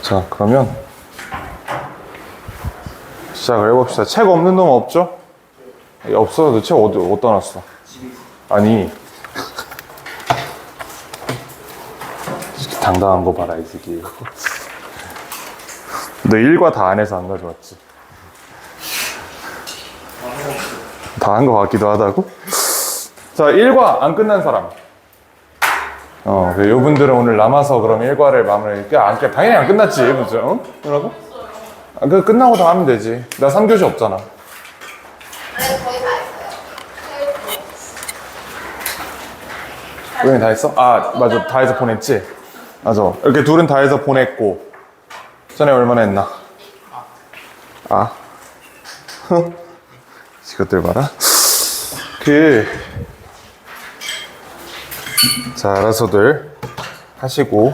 자, 그러면 시작을 해봅시다. 책 없는 놈 없죠? 없어. 너 책 어디다 놨어? 아니, 당당한 거 봐라, 이 새끼. 너 일과 다 안 해서 안 가져왔지? 다 한 거 같기도 하다고? 자, 일과 안 끝난 사람. 요분들은 오늘 남아서 그럼 일과를 마무리. 당연히 안 끝났지, 그죠? 어? 뭐라고? 끝나고 다 하면 되지. 나 3교시 없잖아. 네, 거의 다 했어요. 우연히 다 했어? 아, 맞아. 다 해서 보냈지? 맞아. 이렇게 둘은 다 해서 보냈고. 전에 얼마나 했나? 아. 이것들 봐라. 자, 알아서들 하시고.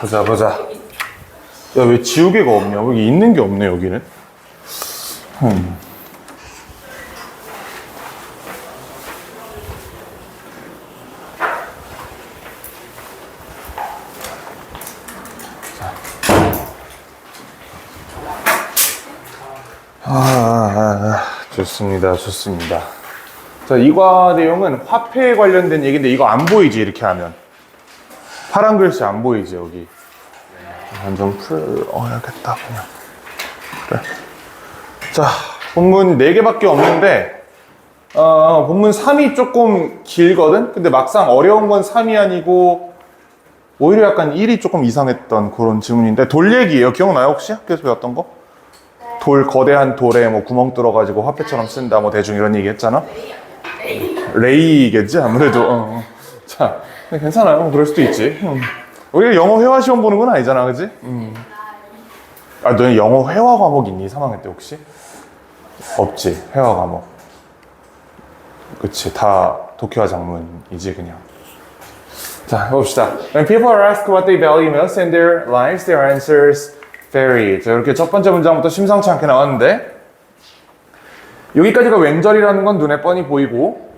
자, 보자. 야, 왜 지우개가 없냐? 여기 있는 게 없네, 여기는. 좋습니다. 좋습니다. 자, 이과 내용은 화폐에 관련된 얘기인데 이거 안 보이지, 이렇게 하면. 파란 글씨 안 보이지, 여기. 완전 풀어야겠다, 그냥. 그래. 자, 본문 4개밖에 없는데, 본문 3이 조금 길거든? 근데 막상 어려운 건 3이 아니고, 오히려 약간 1이 조금 이상했던 그런 질문인데, 돌 얘기예요. 기억나요, 혹시? 학교에서 배웠던 거? 거대한 돌에 뭐 구멍 뚫어가지고 화폐처럼 쓴다, 뭐 대충 이런 얘기 했잖아? 레이겠지, 아무래도. 자, 괜찮아요. 그럴 수도 있지. 우리가 영어 회화 시험 보는 건 아니잖아, 그지? 아, 너는 영어 회화 과목 있니? 3학년 때 혹시? 없지, 회화 과목. 그치, 다 독해와 작문이지, 그냥. 자, 봅시다. When people are asked what they value most in their lives, their answers vary. 자, 이렇게 첫 번째 문장부터 심상치 않게 나왔는데, 여기까지가 웬절이라는 건 눈에 뻔히 보이고,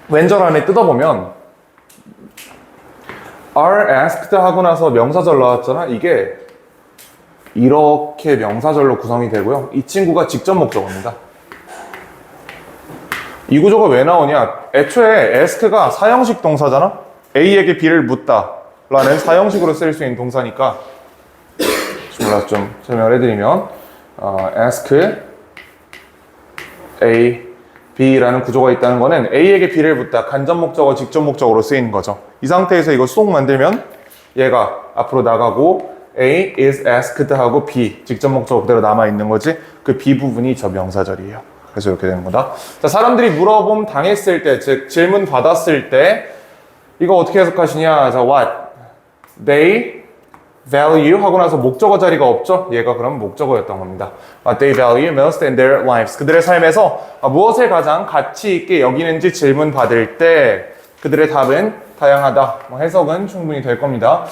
웬절 안에 뜯어보면, are asked 하고 나서 명사절 나왔잖아. 이게 이렇게 명사절로 구성이 되고요. 이 친구가 직접 목적어입니다. 이 구조가 왜 나오냐? 애초에 ask가 사형식 동사잖아. A에게 B를 묻다 라는 사형식으로 쓸 수 있는 동사니까 좀 설명을 해드리면 ask A, B라는 구조가 있다는 거는 A에게 B를 묻다, 간접 목적어, 직접 목적어로 쓰이는 거죠. 이 상태에서 이거 수동 만들면 얘가 앞으로 나가고 A is asked 하고 B, 직접 목적어 그대로 남아있는 거지. 그 B 부분이 저 명사절이에요. 그래서 이렇게 되는 거다. 자, 사람들이 물어봄 당했을 때, 즉 질문 받았을 때 이거 어떻게 해석하시냐? 자, what? They value 하고 나서 목적어 자리가 없죠? 얘가 그럼 목적어였던 겁니다. What they value most in their lives. 그들의 삶에서 무엇을 가장 가치 있게 여기는지 질문 받을 때 그들의 답은 다양하다. 해석은 충분히 될 겁니다.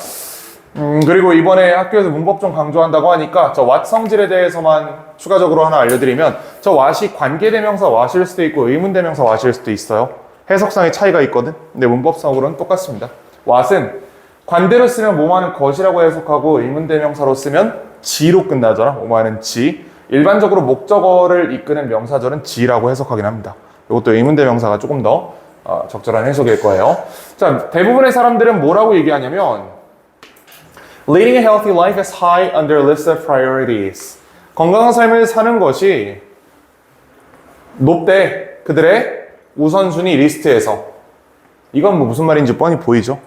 그리고 이번에 학교에서 문법 좀 강조한다고 하니까 저 what 성질에 대해서만 추가적으로 하나 알려드리면 저 what이 관계대명사 what일 수도 있고 의문대명사 what일 수도 있어요. 해석상의 차이가 있거든. 근데 문법상으로는 똑같습니다. what은 관대로 쓰면 뭐뭐하는 것이라고 해석하고 의문대명사로 쓰면 지로 끝나잖아. 뭐뭐하는 지. 일반적으로 목적어를 이끄는 명사절은 지라고 해석하긴 합니다. 이것도 의문대명사가 조금 더 적절한 해석일 거예요. 자, 대부분의 사람들은 뭐라고 얘기하냐면 Leading a healthy life is high on their list of priorities. 건강한 삶을 사는 것이 높대. 그들의 우선순위 리스트에서. 이건 뭐 무슨 말인지 뻔히 보이죠?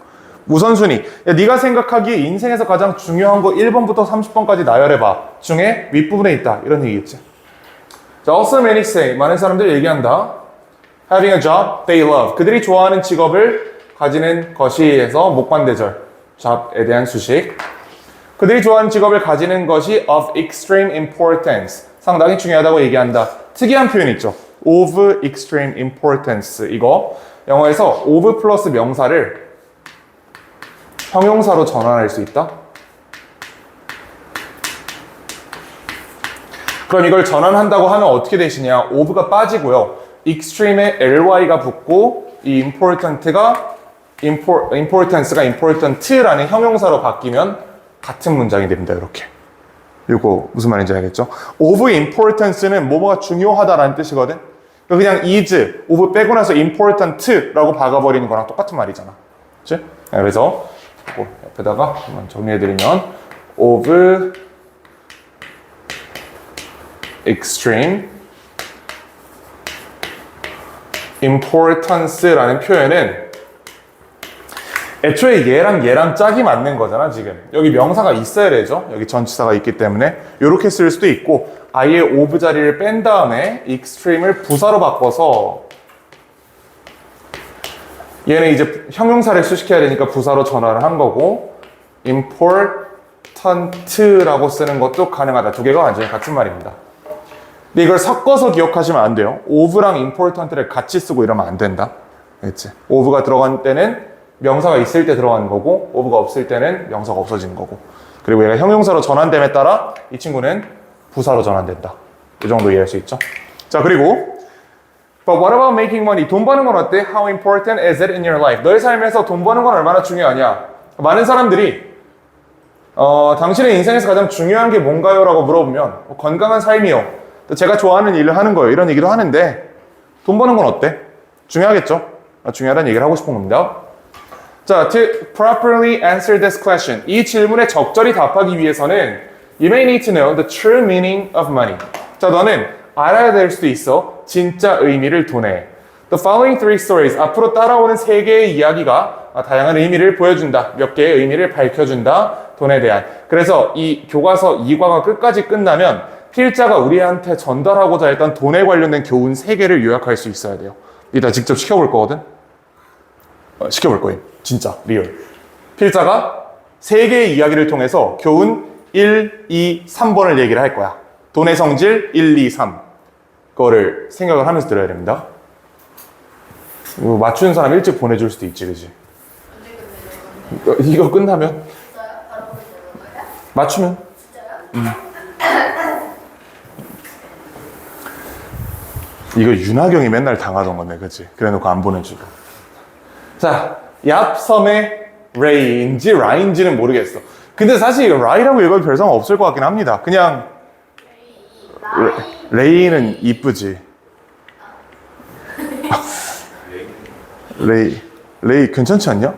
우선순위. 야, 네가 생각하기에 인생에서 가장 중요한 거 1번부터 30번까지 나열해봐. 중에 윗부분에 있다. 이런 얘기겠지. 자, also many say. 많은 사람들이 얘기한다. Having a job they love. 그들이 좋아하는 직업을 가지는 것이에서 목관대절. job에 대한 수식. 그들이 좋아하는 직업을 가지는 것이 of extreme importance. 상당히 중요하다고 얘기한다. 특이한 표현 있죠. of extreme importance. 이거 영어에서 of 플러스 명사를 형용사로 전환할 수 있다. 그럼 이걸 전환한다고 하면 어떻게 되시냐? of가 빠지고요. extreme에 ly가 붙고 이 important가 importance가 important라는 형용사로 바뀌면 같은 문장이 됩니다. 이렇게. 이거 무슨 말인지 알겠죠? of importance는 뭐뭐가 중요하다라는 뜻이거든. 그냥 is, of 빼고 나서 important라고 박아버리는 거랑 똑같은 말이잖아. 그치? 그래서 옆에다가 한번 정리해드리면 of extreme importance라는 표현은 애초에 얘랑 짝이 맞는 거잖아, 지금. 여기 명사가 있어야 되죠? 여기 전치사가 있기 때문에. 이렇게 쓸 수도 있고, 아예 of 자리를 뺀 다음에 extreme을 부사로 바꿔서 얘는 이제 형용사를 수식해야 되니까 부사로 전환을 한 거고, important라고 쓰는 것도 가능하다. 두 개가 완전히 같은 말입니다. 근데 이걸 섞어서 기억하시면 안 돼요. of랑 important를 같이 쓰고 이러면 안 된다. 알겠지? of가 들어간 때는 명사가 있을 때 들어가는 거고, of가 없을 때는 명사가 없어지는 거고. 그리고 얘가 형용사로 전환됨에 따라 이 친구는 부사로 전환된다. 이 정도 이해할 수 있죠? 자, 그리고 But what about making money? 돈 버는 건 어때? How important is it in your life? 너의 삶에서 돈 버는 건 얼마나 중요하냐? 많은 사람들이 당신의 인생에서 가장 중요한 게 뭔가요? 라고 물어보면 건강한 삶이요. 제가 좋아하는 일을 하는 거예요. 이런 얘기도 하는데 돈 버는 건 어때? 중요하겠죠? 중요하다는 얘기를 하고 싶은 겁니다. 자, to properly answer this question. 이 질문에 적절히 답하기 위해서는 You may need to know the true meaning of money. 자, 너는 알아야 될 수도 있어. 진짜 의미를 돈에. The following three stories. 앞으로 따라오는 세 개의 이야기가 다양한 의미를 보여준다. 몇 개의 의미를 밝혀준다. 돈에 대한. 그래서 이 교과서 2과가 끝까지 끝나면 필자가 우리한테 전달하고자 했던 돈에 관련된 교훈 3개를 요약할 수 있어야 돼요. 이따 직접 시켜볼 거거든? 시켜볼 거예요. 진짜, 리얼. 필자가 3개의 이야기를 통해서 교훈 1, 2, 3번을 얘기를 할 거야. 돈의 성질 1, 2, 3. 그거를 생각을 하면서 들어야 됩니다. 맞추는 사람 일찍 보내줄 수도 있지, 그지? 이거 끝나면? 진짜요? 바로 보내는 거예요? 맞추면? 진짜요? 이거 윤하경이 맨날 당하던 건데, 그치? 그래 놓고 안 보내주고. 자, 얍섬의 레이인지 라인지는 모르겠어. 근데 사실 라이라고 읽어도 별 상관 없을 것 같긴 합니다. 그냥 레이는 이쁘지. 레이 괜찮지 않냐?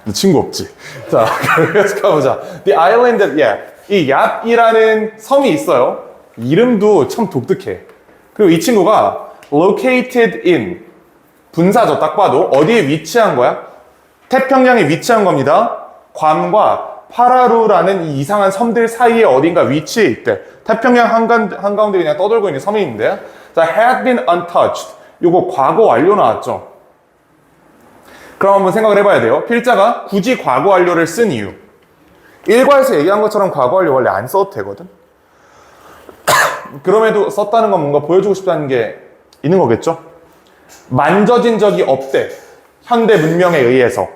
너 친구 없지? 자, 그래서 가보자. The island, 이 얍이라는 섬이 있어요. 이름도 참 독특해. 그리고 이 친구가 located in, 분사죠. 딱 봐도 어디에 위치한 거야? 태평양에 위치한 겁니다. 괌과 파라루라는 이 이상한 섬들 사이에 어딘가 위치해 있대. 태평양 한가운데 그냥 떠돌고 있는 섬이 있는데, 자, had been untouched. 요거 과거 완료 나왔죠. 그럼 한번 생각을 해봐야 돼요. 필자가 굳이 과거 완료를 쓴 이유. 일과에서 얘기한 것처럼 과거 완료 원래 안 써도 되거든. 그럼에도 썼다는 건 뭔가 보여주고 싶다는 게 있는 거겠죠? 만져진 적이 없대. 현대 문명에 의해서.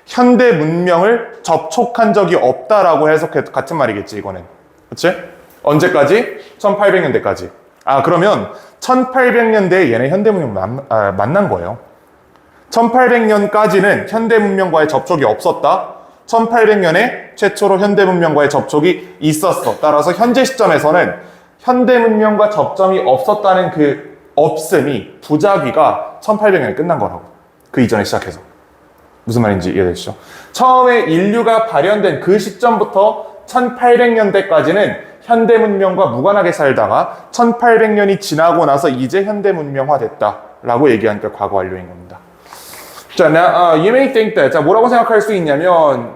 현대 문명을 접촉한 적이 없다라고 해석해도 같은 말이겠지, 이거는. 그치? 언제까지? 1800년대까지. 그러면 1800년대에 얘네 현대 문명 만난 거예요. 1800년까지는 현대 문명과의 접촉이 없었다. 1800년에 최초로 현대 문명과의 접촉이 있었어. 따라서 현재 시점에서는 현대 문명과 접점이 없었다는 그 없음이, 부작위가 1800년에 끝난 거라고. 그 이전에 시작해서. 무슨 말인지 이해되시죠? 처음에 인류가 발현된 그 시점부터 1800년대까지는 현대 문명과 무관하게 살다가 1800년이 지나고 나서 이제 현대 문명화 됐다라고 얘기하니까 과거 완료인 겁니다. 자, now, you may think that, 자, 뭐라고 생각할 수 있냐면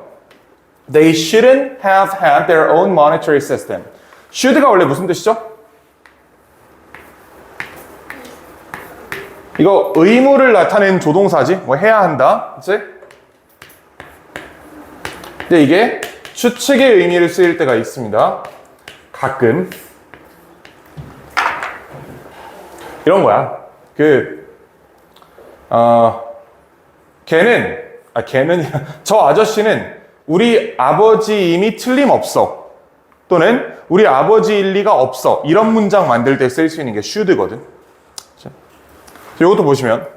they shouldn't have had their own monetary system. should가 원래 무슨 뜻이죠? 이거 의무를 나타내는 조동사지. 뭐 해야 한다. 그치? 근데 이게 추측의 의미를 쓰일 때가 있습니다. 가끔. 이런 거야. 저 아저씨는 우리 아버지임이 틀림없어. 또는 우리 아버지일 리가 없어. 이런 문장 만들 때 쓸 수 있는 게 should거든. 이것도 보시면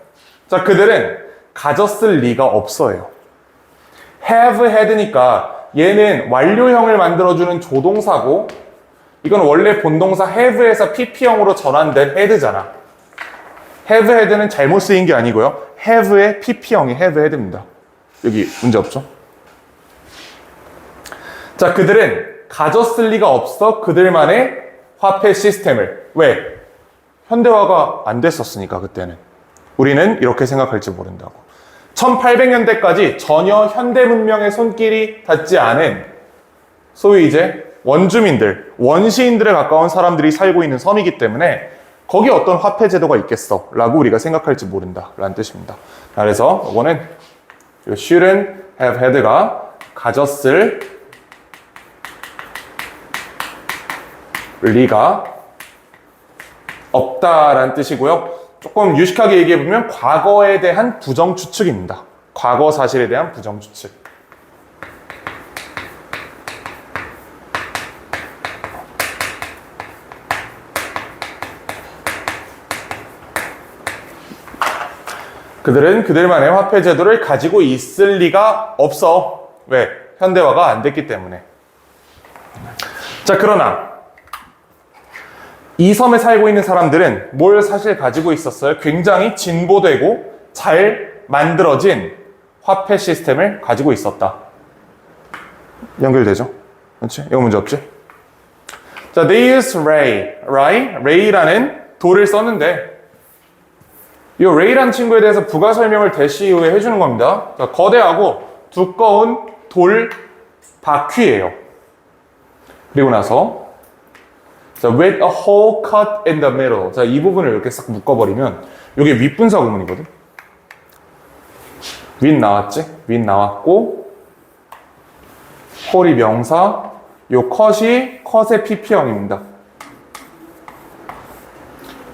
자 그들은 가졌을 리가 없어요. have had니까 얘는 완료형을 만들어주는 조동사고 이건 원래 본동사 have에서 pp형으로 전환된 had잖아. have had는 잘못 쓰인 게 아니고요. have의 pp형이 have had입니다. 여기 문제 없죠? 자, 그들은 가졌을 리가 없어 그들만의 화폐 시스템을. 왜? 현대화가 안 됐었으니까 그때는. 우리는 이렇게 생각할지 모른다고. 1800년대까지 전혀 현대 문명의 손길이 닿지 않은 소위 이제 원주민들, 원시인들에 가까운 사람들이 살고 있는 섬이기 때문에 거기에 어떤 화폐 제도가 있겠어 라고 우리가 생각할지 모른다 라는 뜻입니다. 그래서 이거는 shouldn't have had가 가졌을 리가 없다라는 뜻이고요. 조금 유식하게 얘기해보면 과거에 대한 부정 추측입니다. 과거 사실에 대한 부정 추측. 그들은 그들만의 화폐 제도를 가지고 있을 리가 없어. 왜? 현대화가 안 됐기 때문에. 자, 그러나 이 섬에 살고 있는 사람들은 뭘 사실 가지고 있었어요? 굉장히 진보되고 잘 만들어진 화폐 시스템을 가지고 있었다. 연결되죠? 그렇지? 이거 문제 없지? 자, they use Ray라는 돌을 썼는데 이 Ray라는 친구에 대해서 부가 설명을 대시 이후에 해주는 겁니다. 자, 거대하고 두꺼운 돌 바퀴예요. 그리고 나서 자, with a hole cut in the middle. 자, 이 부분을 이렇게 싹 묶어버리면 이게 윗분사 구문이거든. 윗 나왔지? 윗 나왔고 홀이 명사, 요 컷이 컷의 pp형입니다.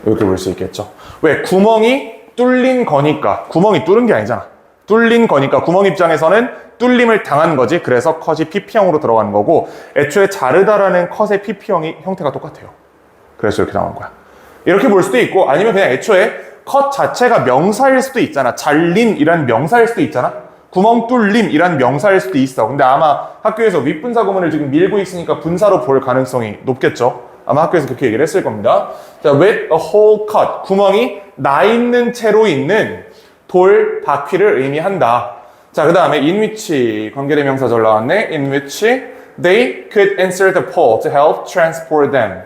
이렇게 볼 수 있겠죠. 왜? 구멍이 뚫린 거니까. 구멍이 뚫은 게 아니잖아. 뚫린 거니까 구멍 입장에서는 뚫림을 당한 거지. 그래서 컷이 pp형으로 들어가는 거고 애초에 자르다라는 컷의 pp형이 형태가 똑같아요. 그래서 이렇게 나온 거야. 이렇게 볼 수도 있고 아니면 그냥 애초에 컷 자체가 명사일 수도 있잖아. 잘림이란 명사일 수도 있잖아. 구멍 뚫림이란 명사일 수도 있어. 근데 아마 학교에서 윗분사 구문을 지금 밀고 있으니까 분사로 볼 가능성이 높겠죠. 아마 학교에서 그렇게 얘기를 했을 겁니다. 자, with a hole cut. 구멍이 나 있는 채로 있는 돌 바퀴를 의미한다. 자, 그 다음에 in which 관계대명사절 나왔네. in which they could insert a pole to help transport them.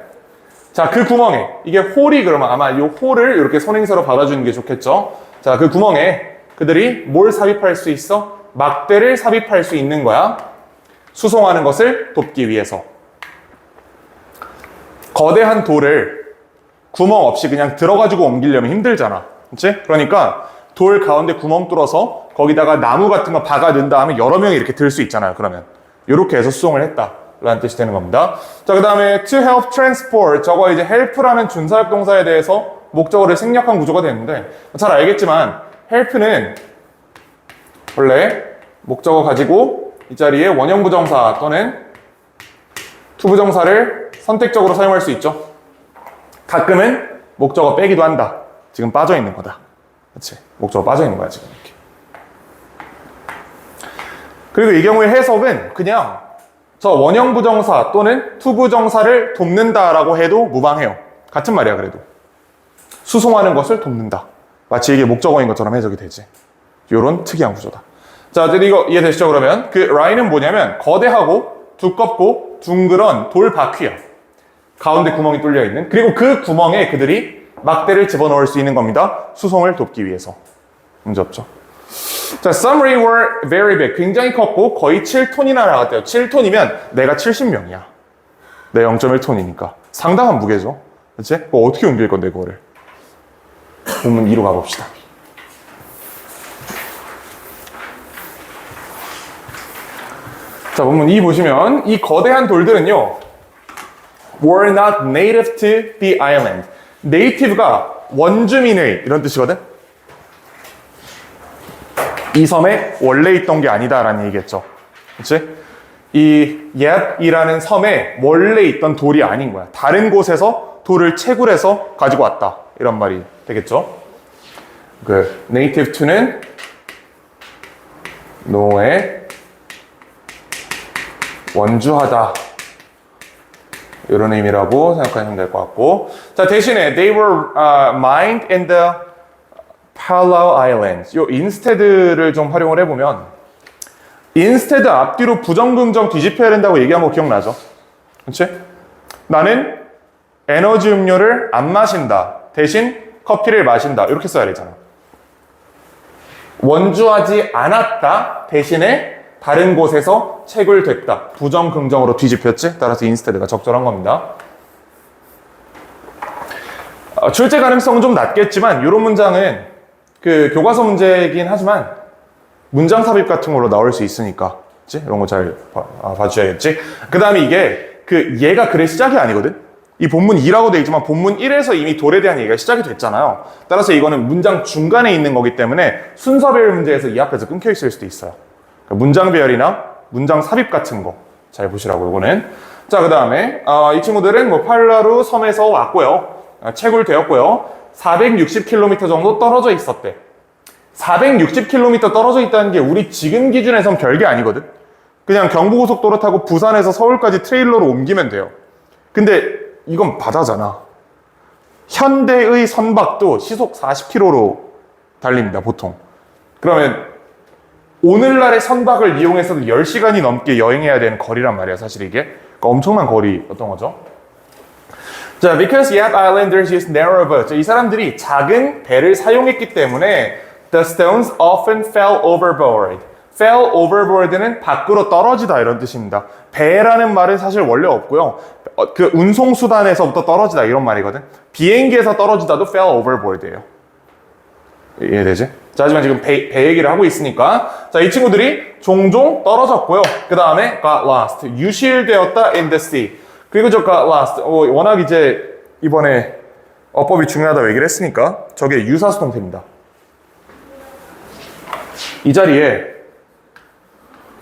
자, 그 구멍에 이게 홀이 그러면 아마 이 홀을 이렇게 선행사로 받아주는 게 좋겠죠. 자, 그 구멍에 그들이 뭘 삽입할 수 있어? 막대를 삽입할 수 있는 거야. 수송하는 것을 돕기 위해서. 거대한 돌을 구멍 없이 그냥 들어가지고 옮기려면 힘들잖아. 그치? 그러니까 돌 가운데 구멍 뚫어서 거기다가 나무 같은 거 박아 넣은 다음에 여러 명이 이렇게 들 수 있잖아요. 그러면 이렇게 해서 수송을 했다 라는 뜻이 되는 겁니다. 자, 그 다음에 to help transport. 저거 이제 help라는 준사역 동사에 대해서 목적어를 생략한 구조가 되는데 잘 알겠지만 help는 원래 목적어 가지고 이 자리에 원형 부정사 또는 투부정사를 선택적으로 사용할 수 있죠. 가끔은 목적어 빼기도 한다. 지금 빠져 있는 거다. 그렇지? 목적어 빠져 있는 거야 지금 이렇게. 그리고 이 경우의 해석은 그냥 저 원형 부정사 또는 투부정사를 돕는다라고 해도 무방해요. 같은 말이야 그래도. 수송하는 것을 돕는다. 마치 이게 목적어인 것처럼 해석이 되지. 요런 특이한 구조다. 자, 이거 이해되시죠? 그러면 그 라인은 뭐냐면 거대하고 두껍고 둥그런 돌 바퀴야. 가운데 구멍이 뚫려 있는. 그리고 그 구멍에 그들이 막대를 집어넣을 수 있는 겁니다. 수송을 돕기 위해서. 문제 없죠? 자, some ray were very big. 굉장히 컸고 거의 7톤이나 나갔대요. 7톤이면 내가 70명이야. 내 0.1톤이니까. 상당한 무게죠. 그치? 그거 어떻게 옮길 건데, 그거를. 본문 2로 가봅시다. 자, 본문 2 보시면 이 거대한 돌들은요. were not native to the island. native가 원주민의 이런 뜻이거든. 이 섬에 원래 있던 게 아니다라는 얘기겠죠. 그렇지? 이 옙이라는 섬에 원래 있던 돌이 아닌 거야. 다른 곳에서 돌을 채굴해서 가지고 왔다. 이런 말이 되겠죠. 그 native to는 노에 원주하다 이런 의미라고 생각하시면 될 것 같고, 자 대신에 they were mined in the Palau Islands. 요 instead를 좀 활용을 해보면 instead 앞뒤로 부정긍정 뒤집혀야 된다고 얘기한 거 기억나죠? 그렇지? 나는 에너지 음료를 안 마신다. 대신 커피를 마신다. 이렇게 써야 되잖아. 원주하지 않았다. 대신에 다른 곳에서 채굴됐다. 부정긍정으로 뒤집혔지? 따라서 instead가 적절한 겁니다. 출제 가능성은 좀 낮겠지만 이런 문장은 그 교과서 문제이긴 하지만 문장 삽입 같은 걸로 나올 수 있으니까, 그치? 이런 거 잘 봐주셔야겠지? 그 다음에 이게 얘가 글의 시작이 아니거든? 이 본문 2라고 되어 있지만 본문 1에서 이미 돌에 대한 얘기가 시작이 됐잖아요. 따라서 이거는 문장 중간에 있는 거기 때문에 순서별 문제에서 이 앞에서 끊겨 있을 수도 있어요. 그러니까 문장 배열이나 문장 삽입 같은 거 잘 보시라고, 이거는. 자, 그 다음에 이 친구들은 뭐 팔라루 섬에서 왔고요. 채굴되었고요. 460km 정도 떨어져 있었대. 460km 떨어져 있다는 게 우리 지금 기준에선 별게 아니거든. 그냥 경부고속도로 타고 부산에서 서울까지 트레일러로 옮기면 돼요. 근데 이건 바다잖아. 현대의 선박도 시속 40km로 달립니다, 보통. 그러면 오늘날의 선박을 이용해서도 10시간이 넘게 여행해야 되는 거리란 말이야, 사실 이게. 그러니까 엄청난 거리였던 거죠. 자, because Yap Islanders used narrow boats. 이 사람들이 작은 배를 사용했기 때문에 the stones often fell overboard. fell overboard는 밖으로 떨어지다 이런 뜻입니다. 배라는 말은 사실 원래 없고요. 그 운송수단에서부터 떨어지다 이런 말이거든. 비행기에서 떨어지다도 fell overboard예요. 이해되지? 자, 하지만 지금 배 얘기를 하고 있으니까, 자, 이 친구들이 종종 떨어졌고요. 그 다음에 got lost. 유실되었다 in the sea. 그리고 저 got lost. 워낙 이제 이번에 어법이 중요하다고 얘기를 했으니까 저게 유사수동태입니다. 이 자리에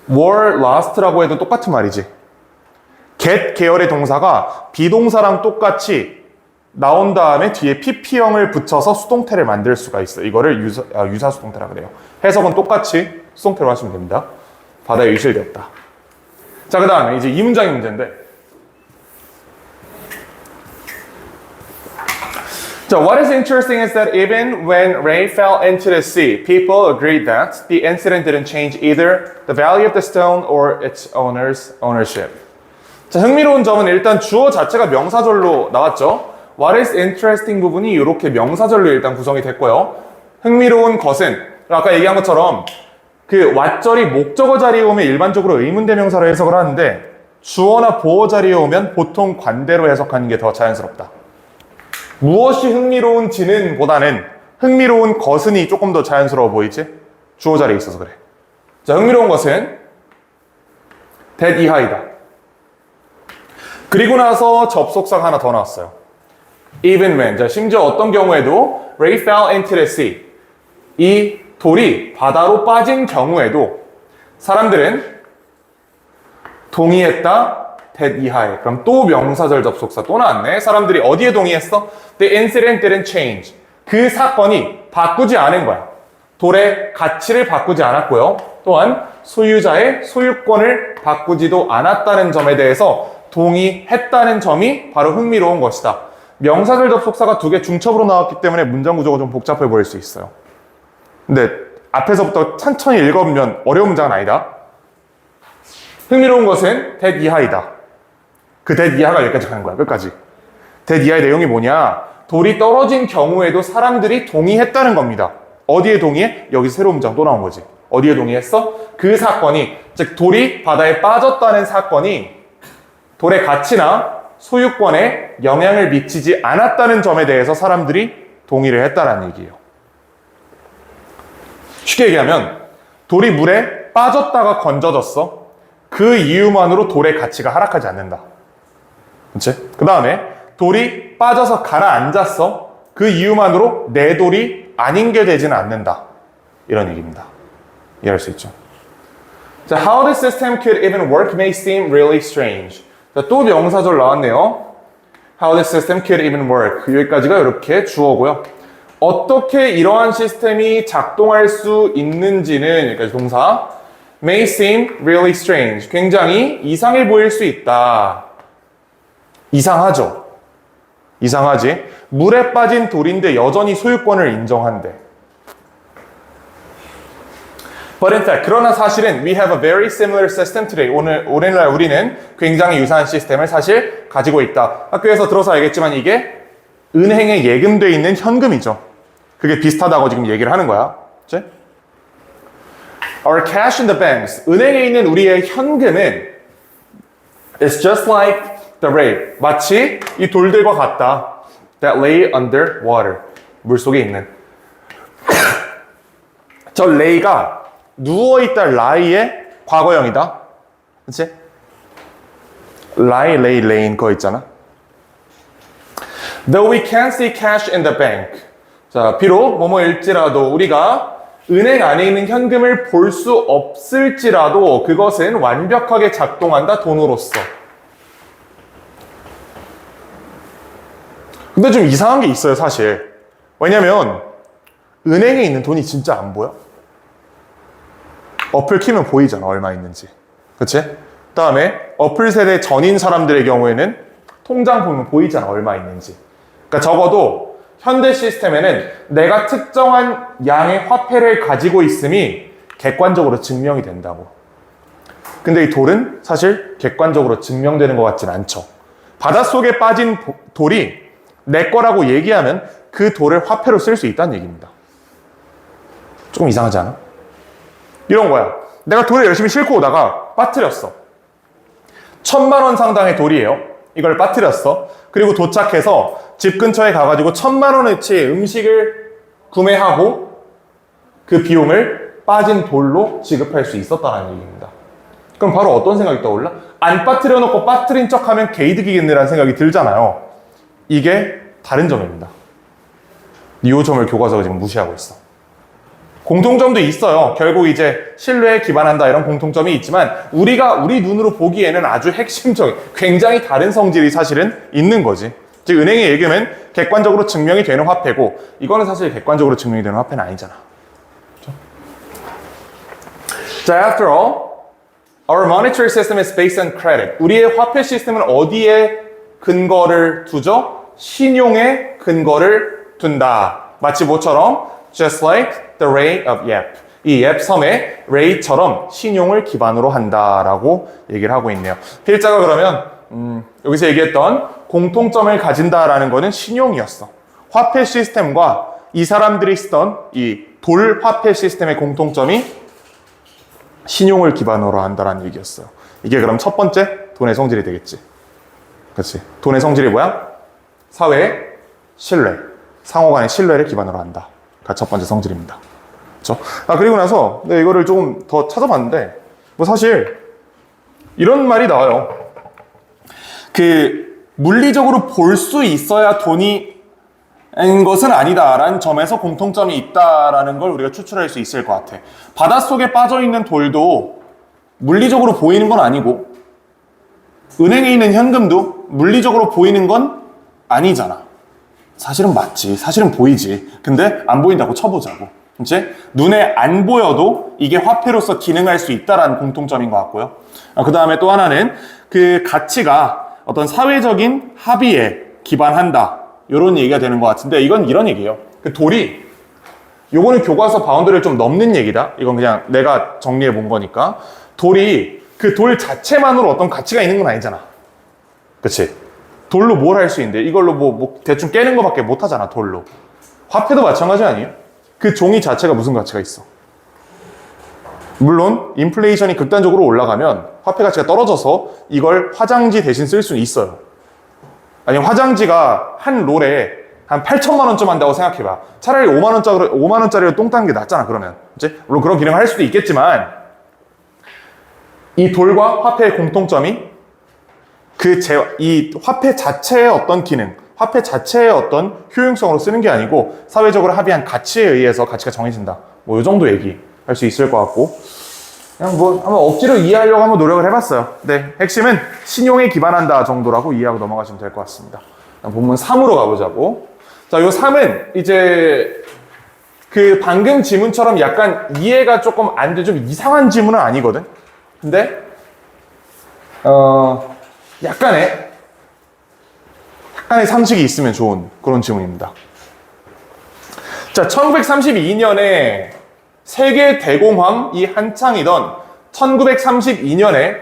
were lost라고 해도 똑같은 말이지. get 계열의 동사가 비동사랑 똑같이 나온 다음에 뒤에 pp형을 붙여서 수동태를 만들 수가 있어. 이거를 유사수동태라 그래요. 해석은 똑같이 수동태로 하시면 됩니다. 바다에 유실되었다. 자, 그 다음에 이제 이 문장의 문제인데, 자, what is interesting is that even when Ray fell into the sea, people agreed that the incident didn't change either the value of the stone or its owner's ownership. 자, 흥미로운 점은 일단 주어 자체가 명사절로 나왔죠. What is interesting 부분이 이렇게 명사절로 일단 구성이 됐고요. 흥미로운 것은 아까 얘기한 것처럼 그 what절이 목적어 자리에 오면 일반적으로 의문대명사로 해석을 하는데 주어나 보어 자리에 오면 보통 관대로 해석하는 게 더 자연스럽다. 무엇이 흥미로운지는 보다는 흥미로운 것은이 조금 더 자연스러워 보이지? 주어 자리에 있어서 그래. 자, 흥미로운 것은 that 이하이다. 그리고 나서 접속사가 하나 더 나왔어요. Even when. 자, 심지어 어떤 경우에도 Ray fell into the sea. 이 돌이 바다로 빠진 경우에도 사람들은 동의했다. that 이하에. 그럼 또 명사절 접속사 또 나왔네. 사람들이 어디에 동의했어? The incident didn't change. 그 사건이 바꾸지 않은 거야. 돌의 가치를 바꾸지 않았고요. 또한 소유자의 소유권을 바꾸지도 않았다는 점에 대해서 동의했다는 점이 바로 흥미로운 것이다. 명사절 접속사가 두 개 중첩으로 나왔기 때문에 문장 구조가 좀 복잡해 보일 수 있어요. 근데 앞에서부터 천천히 읽어보면 어려운 문장은 아니다. 흥미로운 것은 that 이하이다. 그 that 이하가 여기까지 가는 거야, 끝까지. that 이하의 내용이 뭐냐? 돌이 떨어진 경우에도 사람들이 동의했다는 겁니다. 어디에 동의해? 여기서 새로운 문장 또 나온 거지. 어디에 동의했어? 그 사건이, 즉 돌이 바다에 빠졌다는 사건이 돌의 가치나 소유권에 영향을 미치지 않았다는 점에 대해서 사람들이 동의를 했다는 얘기예요. 쉽게 얘기하면 돌이 물에 빠졌다가 건져졌어. 그 이유만으로 돌의 가치가 하락하지 않는다. 그치? 그 다음에 돌이 빠져서 가라앉았어. 그 이유만으로 내 돌이 아닌 게 되지는 않는다. 이런 얘기입니다. 이해할 수 있죠? 자, how the system could even work may seem really strange. 자, 또 명사절 나왔네요. How the system could even work. 여기까지가 이렇게 주어고요. 어떻게 이러한 시스템이 작동할 수 있는지는 여기까지 동사 may seem really strange. 굉장히 이상해 보일 수 있다. 이상하죠? 이상하지? 물에 빠진 돌인데 여전히 소유권을 인정한대. But in fact, 그러나 사실은 we have a very similar system today. 오늘날 우리는 굉장히 유사한 시스템을 사실 가지고 있다. 학교에서 들어서 알겠지만 이게 은행에 예금돼 있는 현금이죠. 그게 비슷하다고 지금 얘기를 하는 거야. 그치? Our cash in the banks. 은행에 있는 우리의 현금은 is just like the ray. 마치 이 돌들과 같다. That lay under water. 물 속에 있는. 저 lay가 누워있다 lie의 과거형이다. 그치? lie, lay, lay인 거 있잖아. Though we can't see cash in the bank. 자, 비록 뭐뭐일지라도 우리가 은행 안에 있는 현금을 볼 수 없을지라도 그것은 완벽하게 작동한다, 돈으로서. 근데 좀 이상한 게 있어요, 사실. 왜냐면 은행에 있는 돈이 진짜 안 보여. 어플 키면 보이잖아, 얼마 있는지. 그치? 다음에 어플 세대 전인 사람들의 경우에는 통장 보면 보이잖아, 얼마 있는지. 그러니까 적어도 현대 시스템에는 내가 특정한 양의 화폐를 가지고 있음이 객관적으로 증명이 된다고. 근데 이 돌은 사실 객관적으로 증명되는 것 같진 않죠. 바닷속에 빠진 돌이 내 거라고 얘기하면 그 돌을 화폐로 쓸 수 있다는 얘기입니다. 조금 이상하지 않아? 이런 거야. 내가 돌을 열심히 싣고 오다가 빠뜨렸어. 1,000만 원 상당의 돌이에요. 이걸 빠뜨렸어. 그리고 도착해서 집 근처에 가가지고 1,000만 원어치의 음식을 구매하고 그 비용을 빠진 돌로 지급할 수 있었다는 얘기입니다. 그럼 바로 어떤 생각이 떠올라? 안 빠뜨려 놓고 빠뜨린 척 하면 개이득이겠네라는 생각이 들잖아요. 이게 다른 점입니다. 이 점을 교과서가 지금 무시하고 있어. 공통점도 있어요. 결국 이제 신뢰에 기반한다 이런 공통점이 있지만 우리 눈으로 보기에는 아주 핵심적인 굉장히 다른 성질이 사실은 있는 거지. 즉 은행의 예금은 객관적으로 증명이 되는 화폐고 이거는 사실 객관적으로 증명이 되는 화폐는 아니잖아. 그렇죠? 자, after all, our monetary system is based on credit. 우리의 화폐 시스템은 어디에 근거를 두죠? 신용에 근거를 둔다. 마치 뭐처럼? Just like the ray of Yep. 이 Yep 섬의 ray처럼 신용을 기반으로 한다라고 얘기를 하고 있네요. 필자가 그러면 여기서 얘기했던 공통점을 가진다라는 거는 신용이었어. 화폐 시스템과 이 사람들이 쓰던 이 돌 화폐 시스템의 공통점이 신용을 기반으로 한다라는 얘기였어요. 이게 그럼 첫 번째 돈의 성질이 되겠지. 그렇지. 돈의 성질이 뭐야? 사회, 신뢰, 상호 간의 신뢰를 기반으로 한다. 가 첫 번째 성질입니다. 그렇죠? 그리고 나서 이거를 조금 더 찾아봤는데 뭐 사실 이런 말이 나와요. 그 물리적으로 볼 수 있어야 돈이 인 것은 아니다라는 점에서 공통점이 있다라는 걸 우리가 추출할 수 있을 것 같아. 바닷속에 빠져있는 돌도 물리적으로 보이는 건 아니고 은행에 있는 현금도 물리적으로 보이는 건 아니잖아. 사실은 맞지. 사실은 보이지. 근데 안 보인다고 쳐보자고. 이제 눈에 안 보여도 이게 화폐로서 기능할 수 있다라는 공통점인 것 같고요. 그 다음에 또 하나는 그 가치가 어떤 사회적인 합의에 기반한다. 이런 얘기가 되는 것 같은데 이건 이런 얘기예요. 그 돌이 요거는 교과서 바운더리를 좀 넘는 얘기다. 이건 그냥 내가 정리해 본 거니까. 돌이 그 돌 자체만으로 어떤 가치가 있는 건 아니잖아. 그치? 돌로 뭘 할 수 있는데 이걸로 뭐 대충 깨는 거밖에 못 하잖아. 돌로. 화폐도 마찬가지 아니에요? 그 종이 자체가 무슨 가치가 있어? 물론 인플레이션이 극단적으로 올라가면 화폐 가치가 떨어져서 이걸 화장지 대신 쓸 수는 있어요. 아니 화장지가 한 롤에 한 8천만 원쯤 한다고 생각해봐. 차라리 5만 원짜리로 똥 따는 게 낫잖아. 그러면 이제 물론 그런 기능을 할 수도 있겠지만 이 돌과 화폐의 공통점이 이 화폐 자체의 어떤 기능, 화폐 자체의 어떤 효용성으로 쓰는 게 아니고 사회적으로 합의한 가치에 의해서 가치가 정해진다. 뭐 이 정도 얘기할 수 있을 것 같고 그냥 뭐 한번 억지로 이해하려고 한번 노력을 해봤어요. 네, 핵심은 신용에 기반한다 정도라고 이해하고 넘어가시면 될 것 같습니다. 본문 3으로 가보자고. 자, 자, 요 3은 이제 그 방금 지문처럼 약간 이해가 조금 안 돼, 좀 이상한 지문은 아니거든. 근데 약간의 상식이 있으면 좋은 그런 지문입니다. 자, 1932년에 세계 대공황이 한창이던 1932년에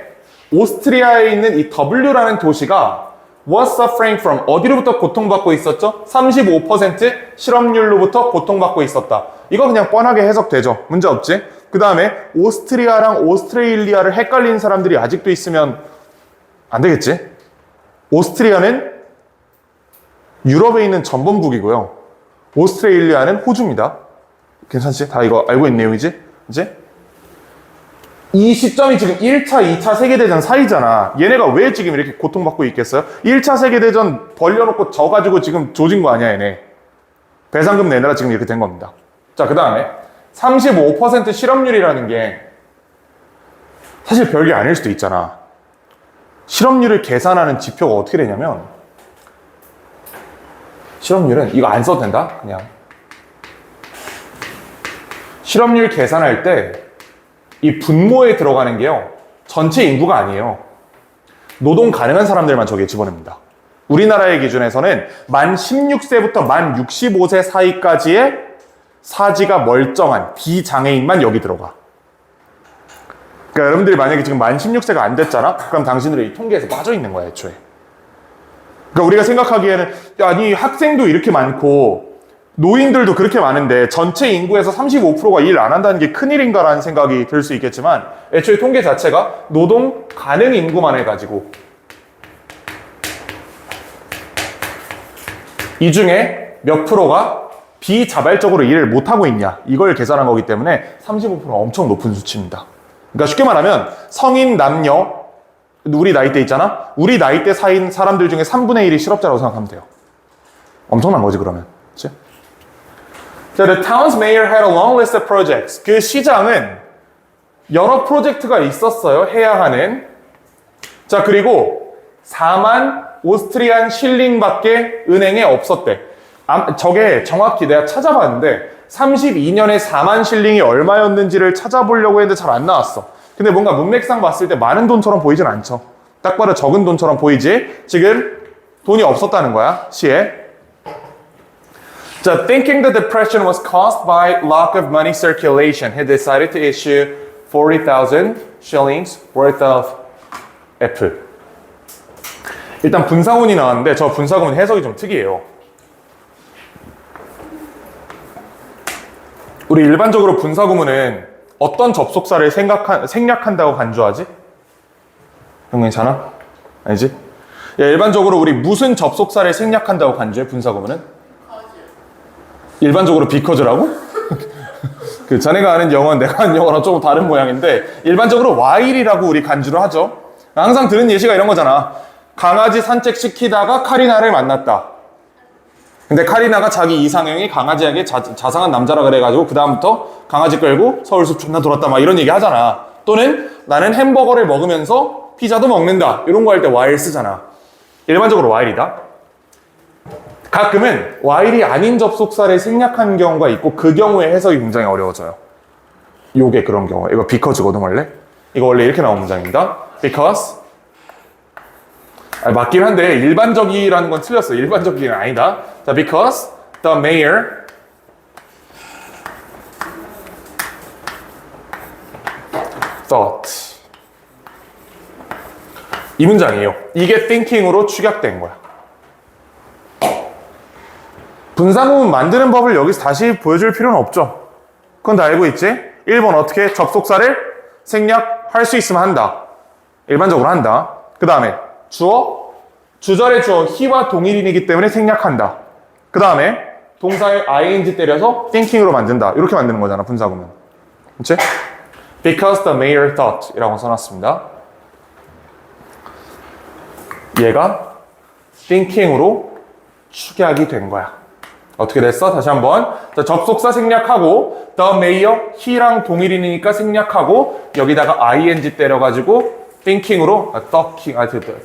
오스트리아에 있는 이 W라는 도시가 was suffering from 어디로부터 고통받고 있었죠? 35% 실업률로부터 고통받고 있었다. 이거 그냥 뻔하게 해석되죠. 문제 없지? 그 다음에 오스트리아랑 오스트레일리아를 헷갈리는 사람들이 아직도 있으면 안 되겠지? 오스트리아는 유럽에 있는 전범국이고요. 오스트레일리아는 호주입니다. 괜찮지? 다 이거 알고 있는 내용이지? 이제? 이 시점이 지금 1차, 2차 세계대전 사이잖아. 얘네가 왜 지금 이렇게 고통받고 있겠어요? 1차 세계대전 벌려놓고 져가지고 지금 조진 거 아니야, 얘네. 배상금 내느라 지금 이렇게 된 겁니다. 자, 그 다음에 35% 실업률이라는 게 사실 별게 아닐 수도 있잖아. 실업률을 계산하는 지표가 어떻게 되냐면 실업률은 이거 안 써도 된다? 그냥 실업률 계산할 때 이 분모에 들어가는 게요, 전체 인구가 아니에요. 노동 가능한 사람들만 저기에 집어넣습니다. 우리나라의 기준에서는 만 16세부터 만 65세 사이까지의 사지가 멀쩡한 비장애인만 여기 들어가. 그러니까 여러분들이 만약에 지금 만 16세가 안 됐잖아? 그럼 당신들이 이 통계에서 빠져 있는 거야, 애초에. 그러니까 우리가 생각하기에는 아니 학생도 이렇게 많고 노인들도 그렇게 많은데 전체 인구에서 35%가 일 안 한다는 게 큰일인가라는 생각이 들 수 있겠지만 애초에 통계 자체가 노동 가능 인구만 해가지고 이 중에 몇 프로가 비자발적으로 일을 못하고 있냐 이걸 계산한 거기 때문에 35%는 엄청 높은 수치입니다. 그러니까 쉽게 말하면 성인 남녀 우리 나이대 있잖아? 우리 나이대 사인 사람들 중에 3분의 1이 실업자라고 생각하면 돼요. 엄청난 거지 그러면. 그치? 자, the town's mayor had a long list of projects. 그 시장은 여러 프로젝트가 있었어요. 해야 하는. 자, 그리고 4만 오스트리안 실링밖에 은행에 없었대. 저게 정확히 내가 찾아봤는데 32년에 4만 실링이 얼마였는지를 찾아보려고 했는데 잘 안 나왔어. 근데 뭔가 문맥상 봤을 때 많은 돈처럼 보이진 않죠. 딱 봐도 적은 돈처럼 보이지? 지금 돈이 없었다는 거야, 시에. 자, thinking the depression was caused by lack of money circulation, he decided to issue 40,000 shillings worth of 애플. 일단 분사구문이 나왔는데 저 분사구문 해석이 좀 특이해요. 우리 일반적으로 분사구문은 어떤 접속사를 생략한다고 간주하지? 형 괜찮아? 아니지? 야, 일반적으로 우리 무슨 접속사를 생략한다고 간주해? 분사구문은? 일반적으로 because라고? 그 자네가 아는 영어는 내가 아는 영어랑 조금 다른 모양인데 일반적으로 while이라고 우리 간주를 하죠. 항상 들은 예시가 이런 거잖아. 강아지 산책시키다가 카리나를 만났다. 근데 카리나가 자기 이상형이 강아지에게 자상한 남자라 그래가지고 그 다음부터 강아지 끌고 서울숲 존나 돌았다 막 이런 얘기 하잖아. 또는 나는 햄버거를 먹으면서 피자도 먹는다. 이런 거 할 때 while 쓰잖아. 일반적으로 while이다. 가끔은 while이 아닌 접속사를 생략하는 경우가 있고 그 경우에 해석이 굉장히 어려워져요. 요게 그런 경우. 이거 because거든 원래. 이거 원래 이렇게 나온 문장입니다. because 맞긴 한데 일반적이라는 건 틀렸어. 일반적이 아니다. 자, because the mayor thought. 이 문장이에요. 이게 thinking으로 축약된 거야. 분사구문 만드는 법을 여기서 다시 보여줄 필요는 없죠. 그건 다 알고 있지? 1번 어떻게 접속사를 생략할 수 있으면 한다. 일반적으로 한다. 그 다음에 주어, 주절의 주어 he와 동일인이기 때문에 생략한다. 그 다음에 동사에 ing 때려서 thinking으로 만든다. 이렇게 만드는 거잖아, 분사구문. 그치? Because the mayor thought 이라고 써놨습니다. 얘가 thinking으로 축약이 된 거야. 어떻게 됐어? 다시 한번. 자, 접속사 생략하고 the mayor, he랑 동일인이니까 생략하고 여기다가 ing 때려가지고 thinking으로,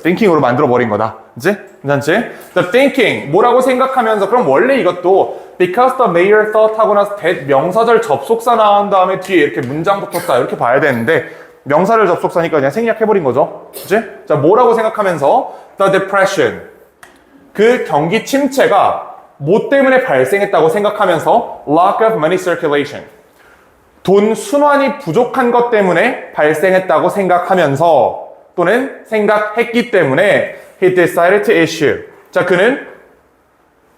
thinking으로 만들어버린 거다. 그치? 괜찮지? The thinking, 뭐라고 생각하면서, 그럼 원래 이것도 because the mayor thought 하고 나서 that 명사절 접속사 나온 다음에 뒤에 이렇게 문장 붙었다. 이렇게 봐야 되는데, 명사를 접속사니까 그냥 생략해버린 거죠. 그치? 자, 뭐라고 생각하면서, the depression, 그 경기 침체가 뭐 때문에 발생했다고 생각하면서, lack of money circulation, 돈 순환이 부족한 것 때문에 발생했다고 생각하면서 또는 생각했기 때문에 he decided to issue. 자, 그는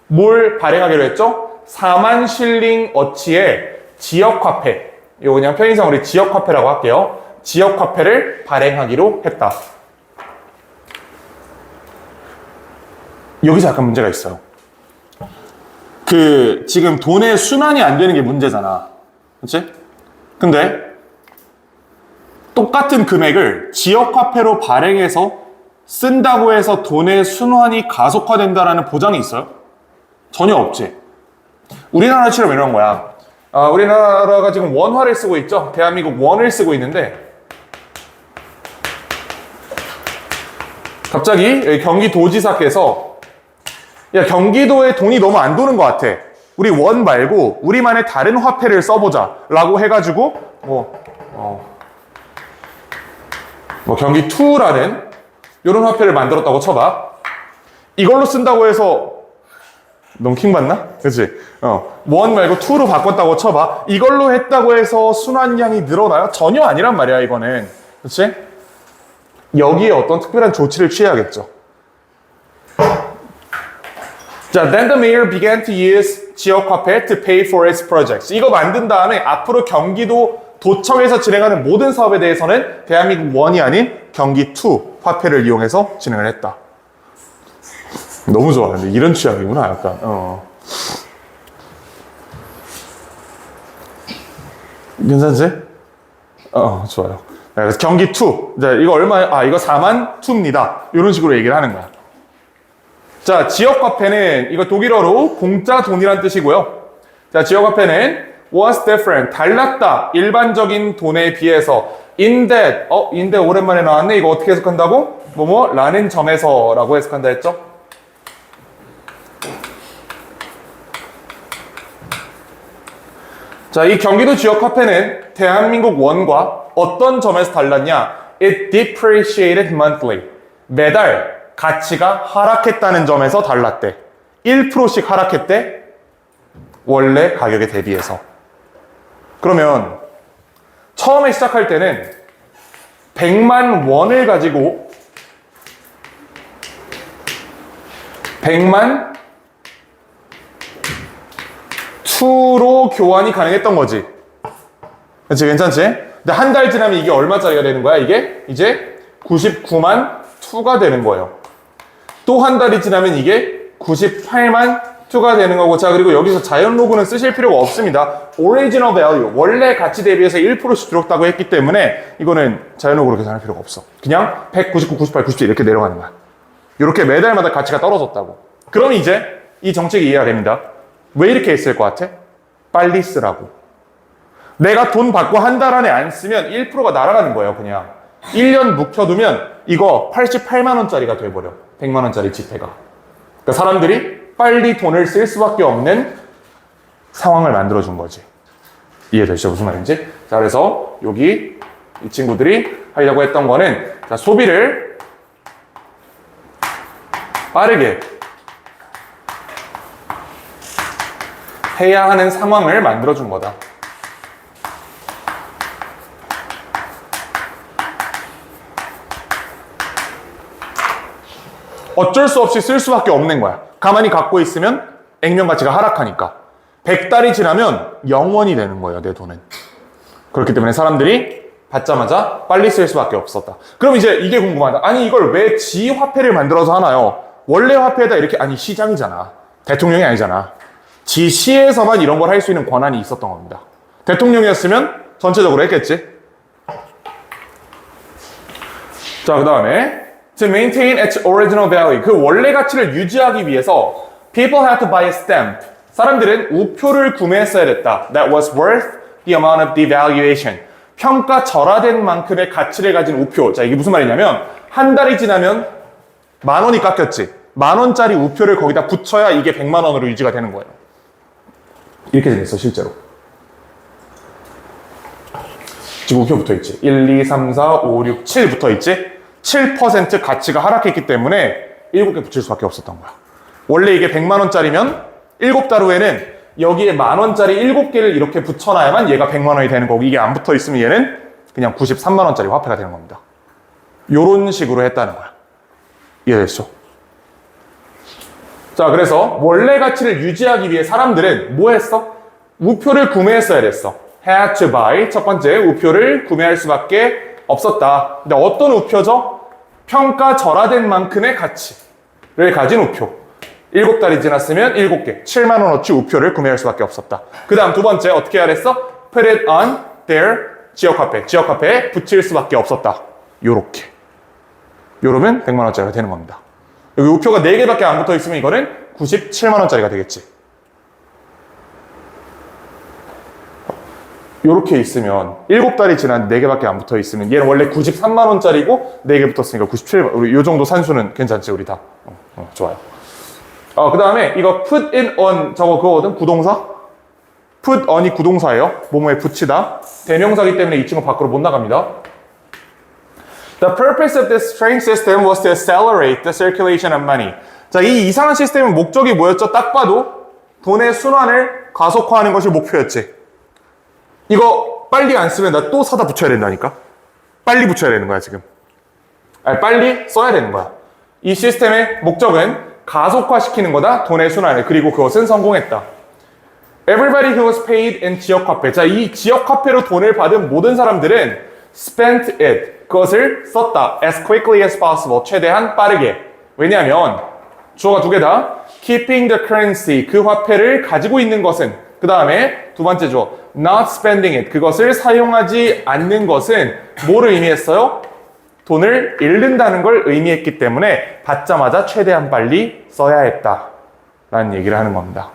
뭘 발행하기로 했죠? 4만 실링 어치의 지역화폐. 이거 그냥 편의상 우리 지역화폐라고 할게요. 지역화폐를 발행하기로 했다. 여기서 약간 문제가 있어요. 지금 돈의 순환이 안 되는 게 문제잖아. 그치? 근데 똑같은 금액을 지역화폐로 발행해서 쓴다고 해서 돈의 순환이 가속화된다라는 보장이 있어요? 전혀 없지. 우리나라처럼 이런 거야. 우리나라가 지금 원화를 쓰고 있죠? 대한민국 원을 쓰고 있는데 갑자기 경기도지사께서 야, 경기도에 돈이 너무 안 도는 것 같아. 우리 원 말고 우리만의 다른 화폐를 써보자 라고 해가지고 경기 2라는 이런 화폐를 만들었다고 쳐봐. 이걸로 쓴다고 해서 너무 킹받나? 그치? 원 말고 2로 바꿨다고 쳐봐. 이걸로 했다고 해서 순환량이 늘어나요? 전혀 아니란 말이야 이거는. 그치? 여기에 어떤 특별한 조치를 취해야겠죠. 자, then the mayor began to use 지역화폐 to pay for its projects. 이거 만든 다음에 앞으로 경기도 도청에서 진행하는 모든 사업에 대해서는 대한민국 원이 아닌 경기 2 화폐를 이용해서 진행을 했다. 너무 좋아. 근데 이런 취향이구나, 약간. 괜찮지? 좋아요. 그래서 경기 2. 자, 이거 얼마야? 이거 4만 2입니다. 이런 식으로 얘기를 하는 거야. 자, 지역화폐는 이거 독일어로 공짜 돈이란 뜻이고요. 자, 지역화폐는 was different, 달랐다. 일반적인 돈에 비해서 in that, in that 오랜만에 나왔네. 이거 어떻게 해석한다고? 라는 점에서 라고 해석한다 했죠? 자, 이 경기도 지역화폐는 대한민국 원과 어떤 점에서 달랐냐? It depreciated monthly. 매달 가치가 하락했다는 점에서 달랐대. 1%씩 하락했대. 원래 가격에 대비해서. 그러면 처음에 시작할 때는 100만 원을 가지고 100만 2로 교환이 가능했던 거지. 그렇지, 괜찮지? 근데 한 달 지나면 이게 얼마짜리가 되는 거야? 이게 이제 99만 2가 되는 거예요. 또 한 달이 지나면 이게 98만 2가 되는 거고. 자, 그리고 여기서 자연 로그는 쓰실 필요가 없습니다. Original value, 원래 가치 대비해서 1%씩 줄었다고 했기 때문에 이거는 자연 로그로 계산할 필요가 없어. 그냥 199, 98, 97 이렇게 내려가는 거야. 이렇게 매달마다 가치가 떨어졌다고. 그럼 이제 이 정책이 이해가 됩니다. 왜 이렇게 했을 것 같아? 빨리 쓰라고. 내가 돈 받고 한 달 안에 안 쓰면 1%가 날아가는 거예요, 그냥. 1년 묵혀두면 이거 88만 원짜리가 돼버려. 100만 원짜리 지폐가. 그러니까 사람들이 빨리 돈을 쓸 수밖에 없는 상황을 만들어준 거지. 이해되시죠? 무슨 말인지? 자, 그래서 여기 이 친구들이 하려고 했던 거는 자, 소비를 빠르게 해야 하는 상황을 만들어준 거다. 어쩔 수 없이 쓸 수밖에 없는 거야. 가만히 갖고 있으면 액면 가치가 하락하니까. 100달이 지나면 0원이 되는 거예요, 내 돈은. 그렇기 때문에 사람들이 받자마자 빨리 쓸 수밖에 없었다. 그럼 이제 이게 궁금하다. 아니, 이걸 왜 지화폐를 만들어서 하나요? 원래 화폐에다 이렇게, 아니, 시장이잖아. 대통령이 아니잖아. 지시에서만 이런 걸 할 수 있는 권한이 있었던 겁니다. 대통령이었으면 전체적으로 했겠지. 자, 그 다음에 To maintain its original value, 그 원래 가치를 유지하기 위해서 people had to buy a stamp. 사람들은 우표를 구매했어야 됐다. That was worth the amount of devaluation. 평가절하된 만큼의 가치를 가진 우표. 자, 이게 무슨 말이냐면 한 달이 지나면 10,000원이 깎였지. 10,000원짜리 우표를 거기다 붙여야 이게 100만 원으로 유지가 되는 거예요. 이렇게 생겼어, 실제로. 지금 우표 붙어 있지. 1, 2, 3, 4, 5, 6, 7 붙어 있지. 7% 가치가 하락했기 때문에 7개 붙일 수밖에 없었던 거야. 원래 이게 100만 원짜리면 7달 후에는 여기에 10,000원짜리 7개를 이렇게 붙여놔야만 얘가 100만 원이 되는 거고, 이게 안 붙어 있으면 얘는 그냥 93만 원짜리 화폐가 되는 겁니다. 요런 식으로 했다는 거야. 이해됐죠? 자, 그래서 원래 가치를 유지하기 위해 사람들은 뭐 했어? 우표를 구매했어야 됐어. had to buy. 첫 번째, 우표를 구매할 수밖에 없었다. 근데 어떤 우표죠? 평가절하된 만큼의 가치를 가진 우표. 7달이 지났으면 7개, 7만 원어치 우표를 구매할 수밖에 없었다. 그 다음 두 번째, 어떻게 해야 됐어? Put it on their 지역화폐. 지역화폐에 붙일 수밖에 없었다. 요렇게. 요러면 100만 원짜리가 되는 겁니다. 여기 우표가 4개밖에 안 붙어 있으면 이거는 97만 원짜리가 되겠지. 요렇게 있으면 7달이 지난 4개밖에 안 붙어 있으면 얘는 원래 93만 원짜리고 4개 붙었으니까 97만. 우리 요 정도 산수는 괜찮지, 우리 다. 좋아요. 그 다음에 이거 put in on 저거 그거거든, 구동사. put on이 구동사예요. 뭐뭐에 붙이다. 대명사기 때문에 이 친구 밖으로 못 나갑니다. The purpose of this strange system was to accelerate the circulation of money. 자, 이 이상한 시스템의 목적이 뭐였죠? 딱 봐도 돈의 순환을 가속화하는 것이 목표였지. 이거 빨리 안 쓰면 나 또 사다 붙여야 된다니까? 빨리 붙여야 되는 거야, 지금. 빨리 써야 되는 거야. 이 시스템의 목적은 가속화시키는 거다, 돈의 순환을. 그리고 그것은 성공했다. Everybody who was paid in 지역화폐. 자, 이 지역화폐로 돈을 받은 모든 사람들은 spent it. 그것을 썼다. as quickly as possible. 최대한 빠르게. 왜냐하면 주어가 2개다. keeping the currency. 그 화폐를 가지고 있는 것은. 그 다음에 두 번째 주어. not spending it. 그것을 사용하지 않는 것은 뭐를 의미했어요? 돈을 잃는다는 걸 의미했기 때문에 받자마자 최대한 빨리 써야 했다. 라는 얘기를 하는 겁니다.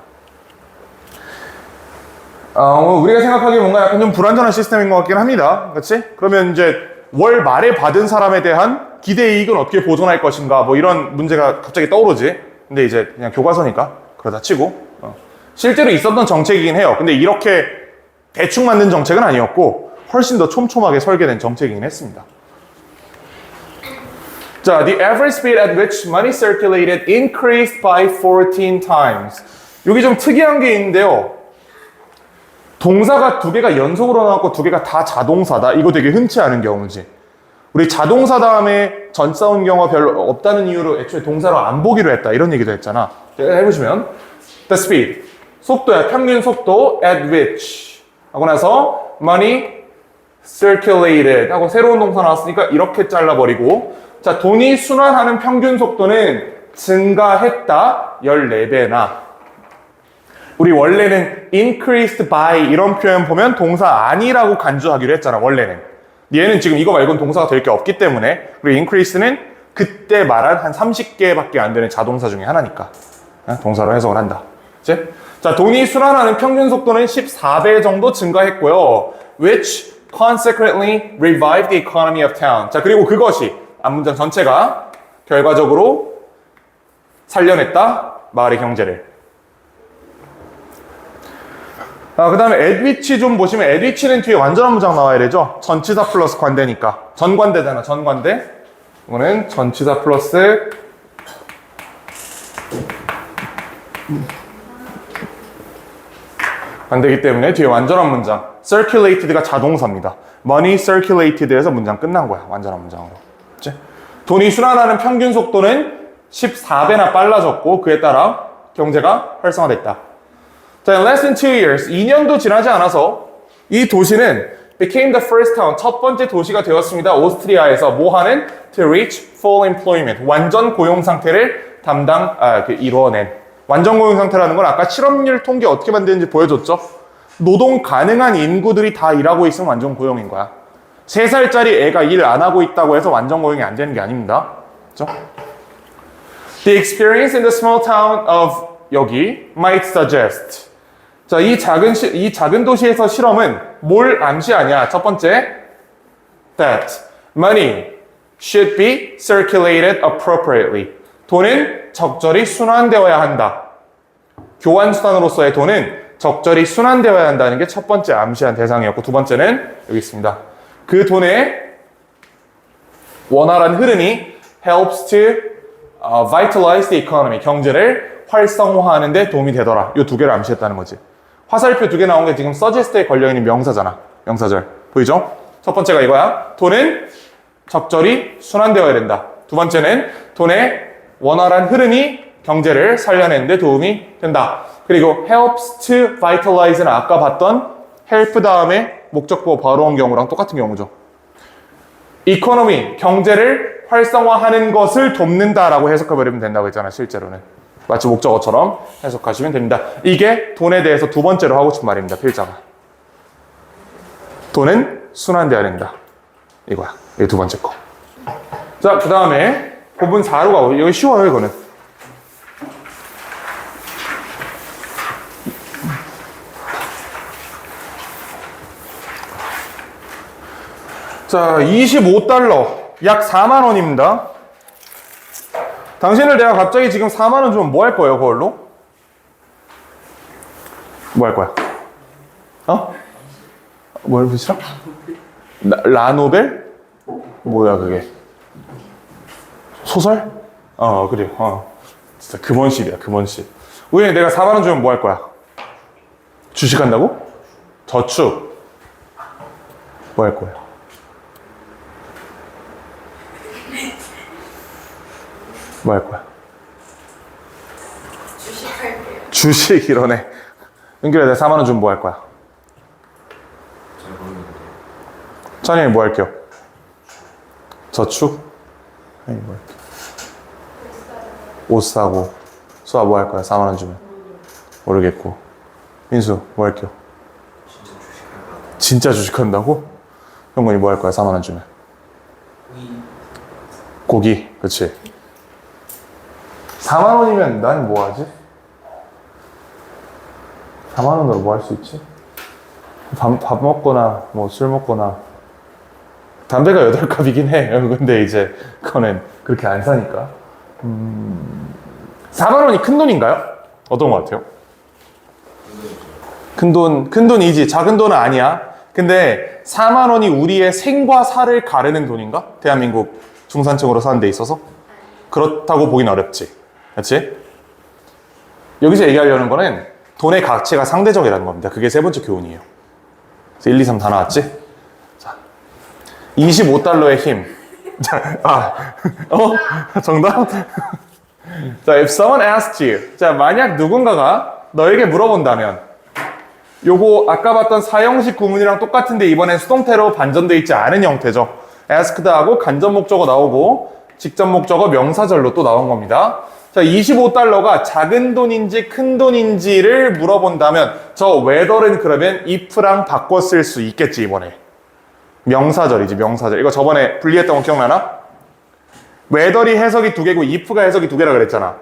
우리가 생각하기에 뭔가 약간 좀 불완전한 시스템인 것 같긴 합니다. 그렇지? 그러면 이제 월 말에 받은 사람에 대한 기대 이익은 어떻게 보존할 것인가, 뭐 이런 문제가 갑자기 떠오르지. 근데 이제 그냥 교과서니까 그러다 치고 실제로 있었던 정책이긴 해요. 근데 이렇게 대충 만든 정책은 아니었고 훨씬 더 촘촘하게 설계된 정책이긴 했습니다. 자, the average speed at which money circulated increased by 14 times. 여기 좀 특이한 게 있는데요. 동사가 2개가 연속으로 나왔고 2개가 다 자동사다. 이거 되게 흔치 않은 경우지. 우리 자동사 다음에 전치사 온 경우가 별로 없다는 이유로 애초에 동사로 안 보기로 했다. 이런 얘기도 했잖아. 해보시면 the speed, 속도야. 평균 속도 at which 하고 나서 money circulated 하고 새로운 동사 나왔으니까 이렇게 잘라버리고, 자, 돈이 순환하는 평균 속도는 증가했다. 14배나. 우리 원래는 increased by 이런 표현 보면 동사 아니라고 간주하기로 했잖아, 원래는. 얘는 지금 이거 말고는 동사가 될 게 없기 때문에. 그리고 increase는 그때 말한 한 30개밖에 안 되는 자동사 중에 하나니까 동사로 해석을 한다. 그치? 자, 돈이 순환하는 평균 속도는 14배 정도 증가했고요. Which consequently revived the economy of town. 자, 그리고 그것이 앞문장 전체가 결과적으로 살려냈다, 마을의 경제를. 그 다음에 at which 좀 보시면 at which는 뒤에 완전한 문장 나와야 되죠. 전치사 플러스 관대니까. 전관대잖아, 전관대. 이거는 전치사 플러스 관대이기 때문에 뒤에 완전한 문장. circulated가 자동사입니다. money circulated에서 문장 끝난 거야, 완전한 문장으로. 그치? 돈이 순환하는 평균 속도는 14배나 빨라졌고 그에 따라 경제가 활성화됐다. 자, in less than 2 years, 2년도 지나지 않아서 이 도시는 became the first town, 첫 번째 도시가 되었습니다. 오스트리아에서 뭐 하는? to reach full employment, 완전 고용 상태를 이루어낸. 완전 고용 상태라는 건 아까 실업률 통계 어떻게 만드는지 보여줬죠? 노동 가능한 인구들이 다 일하고 있으면 완전 고용인 거야. 3살짜리 애가 일 안 하고 있다고 해서 완전 고용이 안 되는 게 아닙니다. 그렇죠? The experience in the small town of 여기 might suggest. 자, 이 작은 도시에서 실험은 뭘 암시하냐? 첫 번째, that money should be circulated appropriately. 돈은 적절히 순환되어야 한다. 교환수단으로서의 돈은 적절히 순환되어야 한다는 게 첫 번째 암시한 대상이었고, 두 번째는 여기 있습니다. 그 돈의 원활한 흐름이 helps to vitalize the economy. 경제를 활성화하는 데 도움이 되더라. 이 두 개를 암시했다는 거지. 화살표 두 개 나온 게 지금 suggest에 걸려있는 명사잖아. 명사절. 보이죠? 첫 번째가 이거야. 돈은 적절히 순환되어야 된다. 두 번째는 돈의 원활한 흐름이 경제를 살려내는 데 도움이 된다. 그리고 helps to vitalize는 아까 봤던 help 다음에 목적보 바로 온 경우랑 똑같은 경우죠. economy, 경제를 활성화하는 것을 돕는다라고 해석해버리면 된다고 했잖아, 실제로는. 마치 목적어처럼 해석하시면 됩니다. 이게 돈에 대해서 두 번째로 하고 싶은 말입니다, 필자가. 돈은 순환되어야 된다. 이거야. 이게 두 번째 거. 자, 그 다음에 부분 4로 가고, 이거 쉬워요, 이거는. 자, 25달러, 약 4만 원입니다. 당신을 내가 갑자기 지금 4만 원 주면 뭐 할 거예요, 그걸로? 뭐 할 거야? 어? 뭘 붙이라? 라노벨? 뭐야, 그게? 소설? 그래요. 진짜 금원실이야, 금원실. 우연히 내가 4만 원 주면 뭐 할 거야? 주식한다고? 저축. 뭐 할 거야? 뭐 할 거야? 주식할게요. 주식 이러네. 은결아, 내가 4만 원 주면 뭐 할 거야? 찬영이 뭐 할게요? 저축? 아니, 뭐 할게? 옷 사고. 수아 뭐 할 거야? 4만 원 주면? 모르겠고. 민수 뭐 할게요? 진짜 주식한다고? 형군이 뭐 할 거야? 4만 원 주면? 고기. 그치? 4만 원이면 난 뭐 하지? 4만 원으로 뭐 할 수 있지? 밥 먹거나 뭐 술 먹거나. 담배가 8갑이긴 해. 근데 이제 그거는 그렇게 안 사니까. 4만 원이 큰 돈인가요? 어떤 것 같아요? 큰 돈이지. 작은 돈은 아니야. 근데 4만 원이 우리의 생과 사를 가르는 돈인가? 대한민국 중산층으로 사는 데 있어서? 그렇다고 보긴 어렵지. 그렇지? 여기서 얘기하려는 거는 돈의 가치가 상대적이라는 겁니다. 그게 세 번째 교훈이에요. 그래서 1, 2, 3 다 나왔지? 자, 25달러의 힘. 정답? 자, if someone asked you. 자, 만약 누군가가 너에게 물어본다면, 요거 아까 봤던 사형식 구문이랑 똑같은데 이번엔 수동태로 반전되어 있지 않은 형태죠. asked하고 간접 목적어 나오고 직접 목적어 명사절로 또 나온 겁니다. 자, 25달러가 작은 돈인지 큰 돈인지를 물어본다면 저 whether는 그러면 if랑 바꿔 쓸 수 있겠지, 이번에. 명사절이지, 명사절. 이거 저번에 분리했던 거 기억나나? whether이 해석이 두 개고 if가 해석이 두 개라 그랬잖아.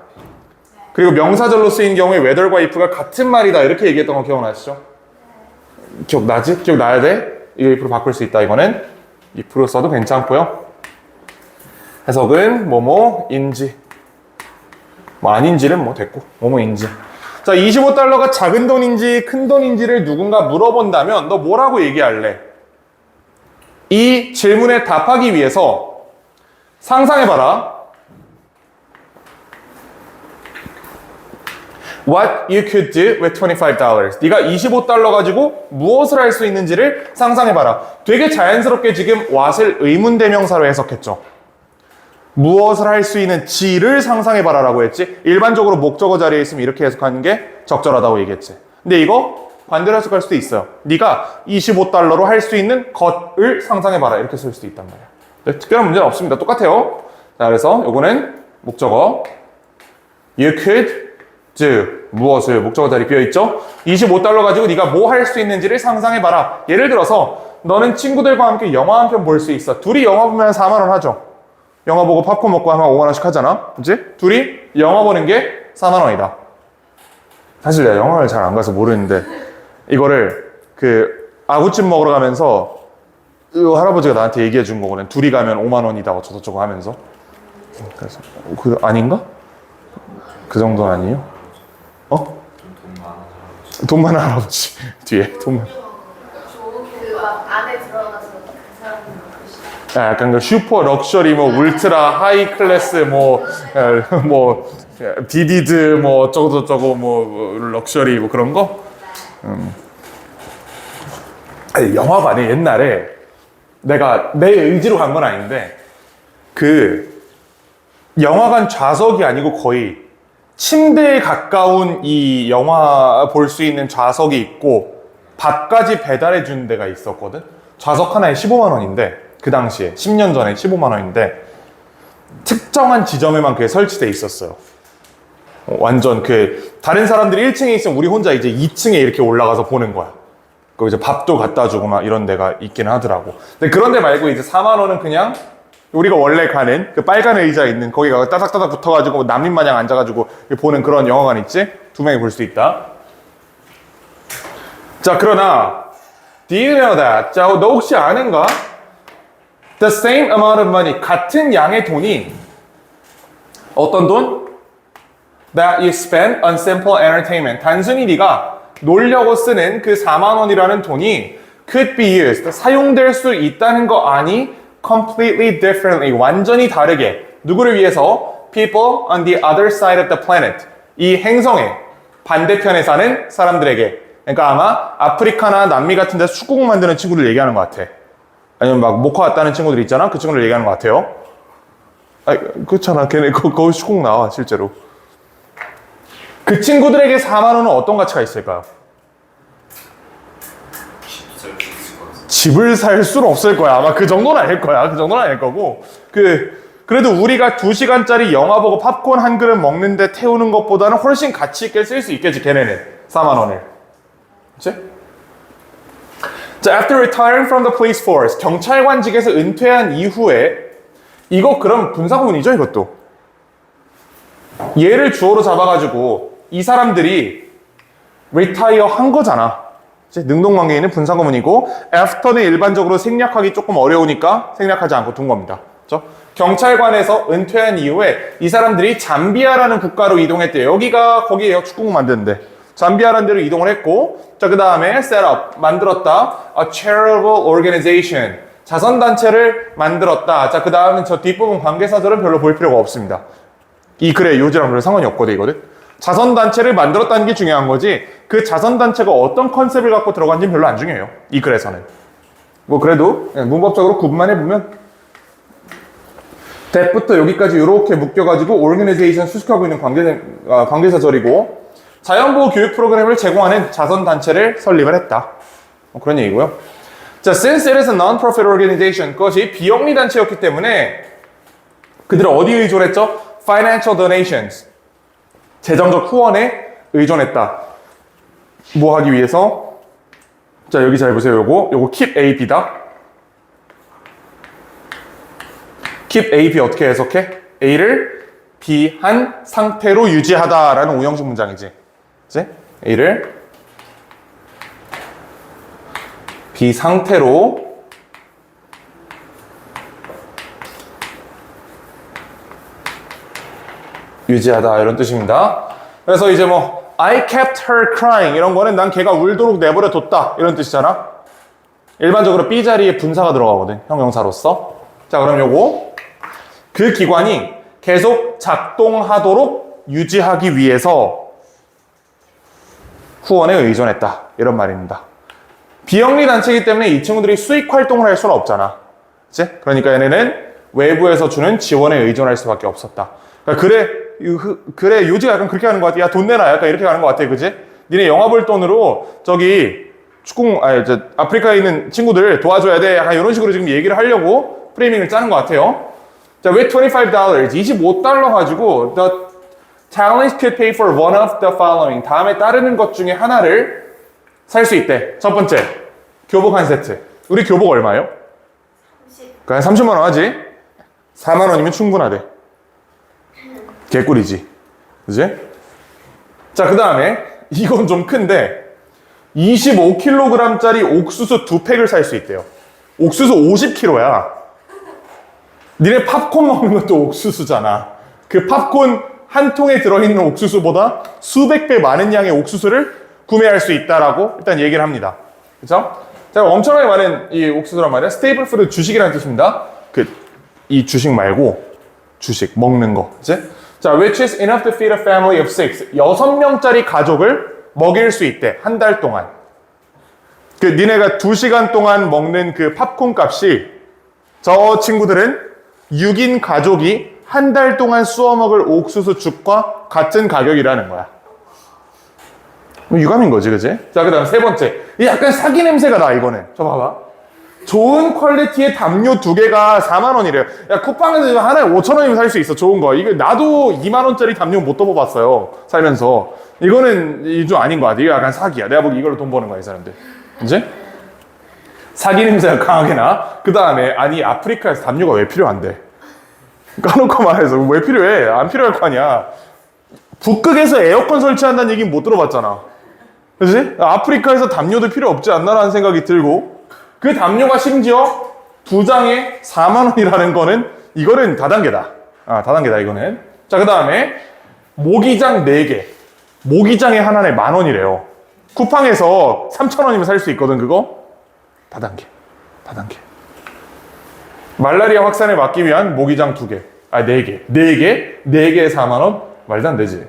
그리고 명사절로 쓰인 경우에 whether과 if가 같은 말이다 이렇게 얘기했던 거 기억나시죠? 기억나지? 기억나야 돼? 이거 if로 바꿀 수 있다. 이거는 if로 써도 괜찮고요. 해석은 뭐뭐인지, 뭐 아닌지는 뭐 됐고 뭐뭐인지. 자, 25달러가 작은 돈인지 큰 돈인지를 누군가 물어본다면 너 뭐라고 얘기할래? 이 질문에 답하기 위해서 상상해봐라. What you could do with $25. 네가 25달러 가지고 무엇을 할 수 있는지를 상상해봐라. 되게 자연스럽게 지금 what을 의문대명사로 해석했죠. 무엇을 할 수 있는지를 상상해봐라 라고 했지. 일반적으로 목적어 자리에 있으면 이렇게 해석하는 게 적절하다고 얘기했지. 근데 이거 반대로 해석할 수도 있어요. 네가 25달러로 할 수 있는 것을 상상해봐라 이렇게 쓸 수도 있단 말이야. 네, 특별한 문제는 없습니다. 똑같아요. 자, 그래서 요거는 목적어 You could do 무엇을 목적어 자리 비어있죠? 25달러 가지고 네가 뭐 할 수 있는지를 상상해봐라. 예를 들어서 너는 친구들과 함께 영화 한 편 볼 수 있어. 둘이 영화 보면 4만 원 하죠. 영화 보고 팝콘 먹고 하면 5만 원씩 하잖아. 그치? 둘이 영화 보는 게 4만 원이다. 사실 내가 영화를 잘 안 가서 모르는데 이거를 그 아구찜 먹으러 가면서 이 할아버지가 나한테 얘기해 준 거거든. 둘이 가면 5만 원이다 어쩌고저쩌고 하면서. 그래서 그 아닌가? 그 정도는 아니에요? 어? 돈 많은 할아버지 뒤에 돈 많은. 그막 안에 들어가서 그 사람들 보시죠. 약간 그 슈퍼 럭셔리 뭐 울트라 하이 클래스 뭐 비디드 뭐 어쩌고저쩌고 뭐 럭셔리 뭐 그런 거. 아니, 영화관에 옛날에 내가 내 의지로 간 건 아닌데 그 영화관 좌석이 아니고 거의 침대에 가까운 이 영화 볼 수 있는 좌석이 있고 밥까지 배달해 주는 데가 있었거든. 좌석 하나에 15만 원인데 그 당시에 10년 전에 15만 원인데 특정한 지점에만 그게 설치돼 있었어요. 완전 그 다른 사람들이 1층에 있으면 우리 혼자 이제 2층에 이렇게 올라가서 보는 거야. 그 이제 밥도 갖다 주고 막 이런 데가 있긴 하더라고. 근데 그런 데 말고 이제 4만 원은 그냥 우리가 원래 가는 그 빨간 의자 있는 거기 가 따닥따닥 붙어가지고 난민 마냥 앉아가지고 보는 그런 영화관 있지? 두 명이 볼 수 있다. 자, 그러나 do you know that? 자, 너 혹시 아는가? The same amount of money, 같은 양의 돈이 어떤 돈? That you spend on simple entertainment. 단순히 네가 놀려고 쓰는 그 4만 원이라는 돈이 could be used, 사용될 수 있다는 거 아니? Completely differently, 완전히 다르게. 누구를 위해서? People on the other side of the planet. 이 행성의 반대편에 사는 사람들에게. 그러니까 아마 아프리카나 남미 같은 데서 축구공 만드는 친구들 얘기하는 것 같아. 아니면 막 모카 왔다는 친구들 있잖아. 그 친구들 얘기하는 것 같아요. 아, 그렇잖아. 걔네 거기 축구공 나와 실제로. 그 친구들에게 4만 원은 어떤 가치가 있을까요? 집을 살 수는 없을 거야. 아마 그 정도는 아닐 거야. 그 정도는 아닐 거고. 그래도 우리가 2시간짜리 영화 보고 팝콘 한 그릇 먹는데 태우는 것보다는 훨씬 가치 있게 쓸 수 있겠지, 걔네는. 4만 원을. 그치? 자, after retiring from the police force, 경찰관직에서 은퇴한 이후에, 이거 그럼 분사구문이죠, 이것도. 얘를 주어로 잡아가지고 이 사람들이 retire 한 거잖아. 능동관계인은 분사구문이고 after는 일반적으로 생략하기 조금 어려우니까 생략하지 않고 둔 겁니다. 그렇죠? 경찰관에서 은퇴한 이후에 이 사람들이 잠비아라는 국가로 이동했대요. 여기가 거기에요. 축구공 만드는데. 잠비아라는 데로 이동을 했고 자, 그 다음에 set up, 만들었다. A charitable organization, 자선단체를 만들었다. 자, 그 다음은 저 뒷부분 관계사들은 별로 볼 필요가 없습니다. 이 글의 요지랑 별로 상관이 없거든, 이거는. 자선단체를 만들었다는 게 중요한 거지 그 자선단체가 어떤 컨셉을 갖고 들어간지는 별로 안 중요해요. 이 글에서는. 뭐 그래도 문법적으로 구분만 해보면 that부터 여기까지 이렇게 묶여가지고 organization 수식하고 있는 관계사절이고 자연보호 교육 프로그램을 제공하는 자선단체를 설립을 했다. 뭐 그런 얘기고요. 자, since it is a non-profit organization, 그것이 비영리 단체였기 때문에 그들은 어디에 의존했죠? Financial donations, 재정적 후원에 의존했다. 뭐 하기 위해서? 자, 여기 잘 보세요. 요거 keep A, B다. keep A, B 어떻게 해석해? A를 B한 상태로 유지하다라는 오형식 문장이지. 그치? A를 B 상태로 유지하다 이런 뜻입니다. 그래서 이제 뭐 I kept her crying 이런 거는 난 걔가 울도록 내버려 뒀다 이런 뜻이잖아. 일반적으로 B 자리에 분사가 들어가거든, 형용사로서. 자, 그럼 요거 그 기관이 계속 작동하도록 유지하기 위해서 후원에 의존했다 이런 말입니다. 비영리 단체이기 때문에 이 친구들이 수익 활동을 할 수는 없잖아. 그치? 그러니까 얘네는 외부에서 주는 지원에 의존할 수밖에 없었다. 그러니까 그래 요지가 약간 그렇게 하는 것 같아. 야, 돈 내놔. 약간 이렇게 가는 것 같아. 그치? 니네 영화 볼 돈으로 저기 아프리카에 있는 친구들 도와줘야 돼. 약간 이런 식으로 지금 얘기를 하려고 프레이밍을 짜는 것 같아요. 자, 왜 $25? $25 가지고 the talents could pay for one of the following. 다음에 따르는 것 중에 하나를 살 수 있대. 첫 번째, 교복 한 세트. 우리 교복 얼마예요? 30. 그냥 30만 원 하지? 4만 원이면 충분하대. 개꿀이지. 그지? 자, 그 다음에 이건 좀 큰데 25kg짜리 옥수수 2팩을 살 수 있대요. 옥수수 50kg야. 니네 팝콘 먹는 것도 옥수수잖아. 그 팝콘 한 통에 들어있는 옥수수보다 수백 배 많은 양의 옥수수를 구매할 수 있다라고 일단 얘기를 합니다. 그쵸? 자, 엄청나게 많은 이 옥수수란 말이야. 스테이플 푸드 주식이라는 뜻입니다. 이 주식 말고 주식 먹는 거. 그치? 자, which is enough to feed a family of 6. 6명짜리 가족을 먹일 수 있대. 한 달 동안. 니네가 2시간 동안 먹는 그 팝콘 값이 저 친구들은 6인 가족이 한 달 동안 쑤어 먹을 옥수수 죽과 같은 가격이라는 거야. 유감인 거지, 그치? 자, 그 다음 세 번째. 약간 사기 냄새가 나, 이거는. 저 봐봐. 좋은 퀄리티의 담요 2개가 4만원이래요. 야, 쿠팡에서 하나에 5천원이면 살 수 있어, 좋은 거. 이거 나도 2만원짜리 담요 못 떠봐봤어요, 살면서. 이거는 좀 아닌 거 같아. 이거 약간 사기야. 내가 보기 이걸로 돈 버는 거야, 이 사람들. 그치? 사기 냄새가 강하게 나. 그 다음에, 아니, 아프리카에서 담요가 왜 필요한데? 까놓고 말해서 왜 필요해? 안 필요할 거 아니야. 북극에서 에어컨 설치한다는 얘기는 못 들어봤잖아. 그치? 아프리카에서 담요도 필요 없지 않나라는 생각이 들고, 그 담요가 심지어 2장에 4만원이라는 거는, 이거는 다단계다. 다단계다, 이거는. 자, 그 다음에, 모기장 4개. 모기장에 하나에 10,000원이래요. 쿠팡에서 3,000원이면 살 수 있거든, 그거? 다단계. 다단계. 말라리아 확산을 막기 위한 모기장 2개. 4개. 4개에 4만원? 말도 안 되지.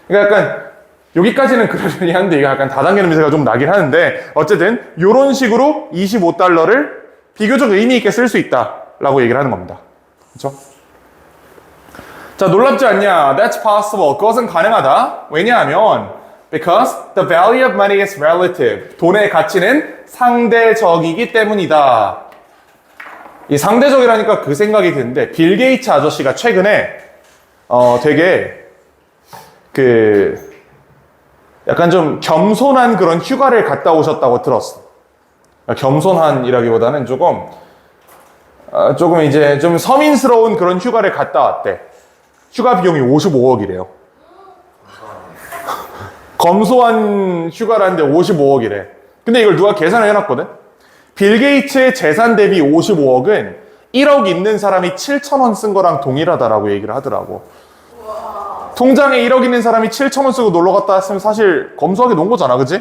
그러니까 약간, 여기까지는 그러려니 한데, 이거 약간 다단계 냄새가 좀 나긴 하는데, 어쨌든, 요런 식으로 25달러를 비교적 의미있게 쓸 수 있다. 라고 얘기를 하는 겁니다. 그쵸? 자, 놀랍지 않냐? That's possible. 그것은 가능하다. 왜냐하면, because the value of money is relative. 돈의 가치는 상대적이기 때문이다. 이 상대적이라니까 그 생각이 드는데, 빌 게이츠 아저씨가 최근에, 되게, 약간 좀 겸손한 그런 휴가를 갔다 오셨다고 들었어. 겸손한이라기보다는 조금 이제 좀 서민스러운 그런 휴가를 갔다 왔대. 휴가 비용이 55억이래요. 검소한 휴가라는데 55억이래. 근데 이걸 누가 계산을 해놨거든? 빌 게이츠의 재산 대비 55억은 1억 있는 사람이 7,000원 쓴 거랑 동일하다라고 얘기를 하더라고. 통장에 1억 있는 사람이 7,000원 쓰고 놀러 갔다 왔으면 사실 검소하게 논 거잖아, 그치?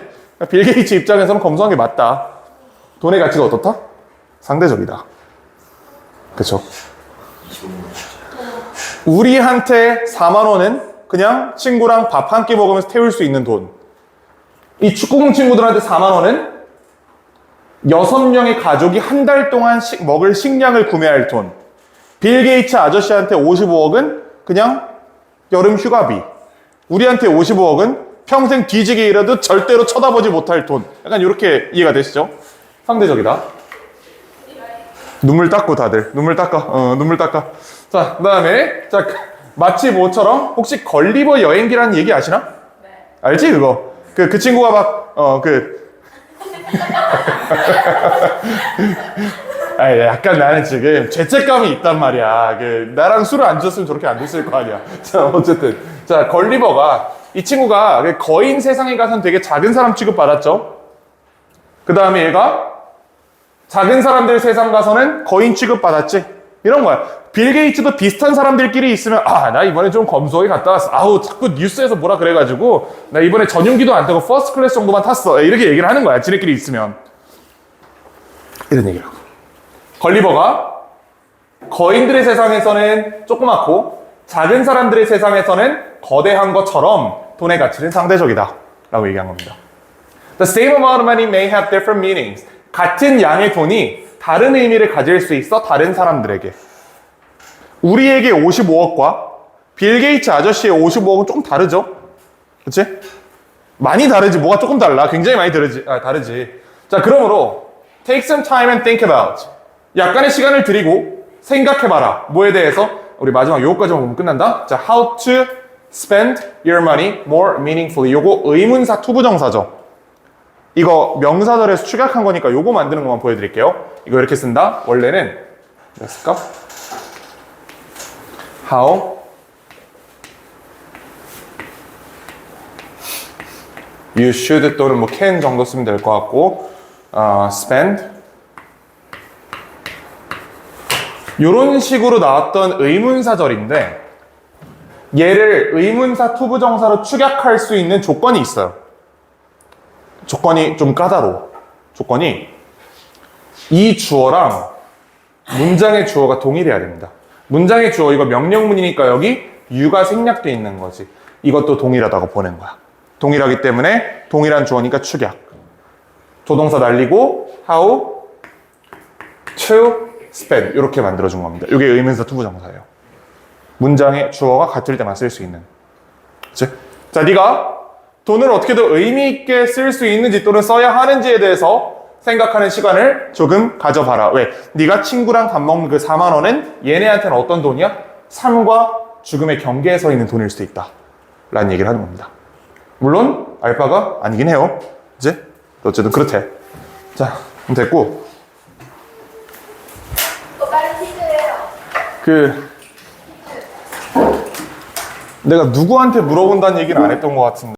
빌 게이츠 입장에서는 검소한 게 맞다. 돈의 가치가 어떻다? 상대적이다. 그쵸? 우리한테 4만원은 그냥 친구랑 밥 한 끼 먹으면서 태울 수 있는 돈. 이 축구공 친구들한테 4만원은 6명의 가족이 한 달 동안 먹을 식량을 구매할 돈. 빌 게이츠 아저씨한테 55억은 그냥 여름 휴가비. 우리한테 55억은 평생 뒤지게 일해도 절대로 쳐다보지 못할 돈. 약간 이렇게 이해가 되시죠? 상대적이다. 눈물 닦고 다들. 눈물 닦아. 눈물 닦아. 자, 그 다음에, 자, 마치 뭐처럼 혹시 걸리버 여행기라는 얘기 아시나? 네. 알지, 그거? 그 친구가 막, 약간 나는 지금 죄책감이 있단 말이야. 나랑 술을 안 줬으면 저렇게 안 됐을 거 아니야. 자, 어쨌든. 자, 걸리버가, 이 친구가 거인 세상에 가서는 되게 작은 사람 취급받았죠? 그 다음에 얘가 작은 사람들 세상 가서는 거인 취급받았지? 이런 거야. 빌 게이츠도 비슷한 사람들끼리 있으면, 나 이번에 좀 검소하게 갔다 왔어. 아우, 자꾸 뉴스에서 뭐라 그래가지고, 나 이번에 전용기도 안 타고 퍼스트 클래스 정도만 탔어. 이렇게 얘기를 하는 거야. 지네끼리 있으면. 이런 얘기라고. 걸리버가 거인들의 세상에서는 조그맣고 작은 사람들의 세상에서는 거대한 것처럼 돈의 가치는 상대적이다 라고 얘기한 겁니다. The same amount of money may have different meanings. 같은 양의 돈이 다른 의미를 가질 수 있어 다른 사람들에게. 우리에게 55억과 빌 게이츠 아저씨의 55억은 좀 다르죠? 그치? 많이 다르지. 뭐가 조금 달라. 굉장히 많이 다르지. 자, 그러므로 take some time and think about. 약간의 시간을 들이고 생각해봐라. 뭐에 대해서? 우리 마지막 요거까지만 보면 끝난다. 자, how to spend your money more meaningfully. 요거 의문사 투부정사죠. 이거 명사절에서 축약한 거니까 요거 만드는 것만 보여드릴게요. 이거 이렇게 쓴다. 원래는 몇 쓸까? How you should 또는 뭐 can 정도 쓰면 될 것 같고 spend 이런 식으로 나왔던 의문사절인데 얘를 의문사 투부정사로 축약할 수 있는 조건이 있어요. 조건이 좀 까다로워. 조건이 이 주어랑 문장의 주어가 동일해야 됩니다. 문장의 주어 이거 명령문이니까 여기 you가 생략돼 있는 거지. 이것도 동일하다고 보는 거야. 동일하기 때문에 동일한 주어니까 축약. 조동사 날리고 how to spend 이렇게 만들어준 겁니다. 이게 의문사 투부정사예요. 문장의 주어가 같을 때만 쓸 수 있는. 그치? 자, 네가 돈을 어떻게 더 의미 있게 쓸 수 있는지 또는 써야 하는지에 대해서 생각하는 시간을 조금 가져봐라. 왜? 네가 친구랑 밥 먹는 그 4만 원은 얘네한테는 어떤 돈이야? 삶과 죽음의 경계에 서 있는 돈일 수도 있다. 라는 얘기를 하는 겁니다. 물론 알바가 아니긴 해요. 이제 어쨌든 그렇대. 자, 그럼 됐고 빨리 퀴즈해요. 내가 누구한테 물어본다는 얘기는 안 했던 것 같은데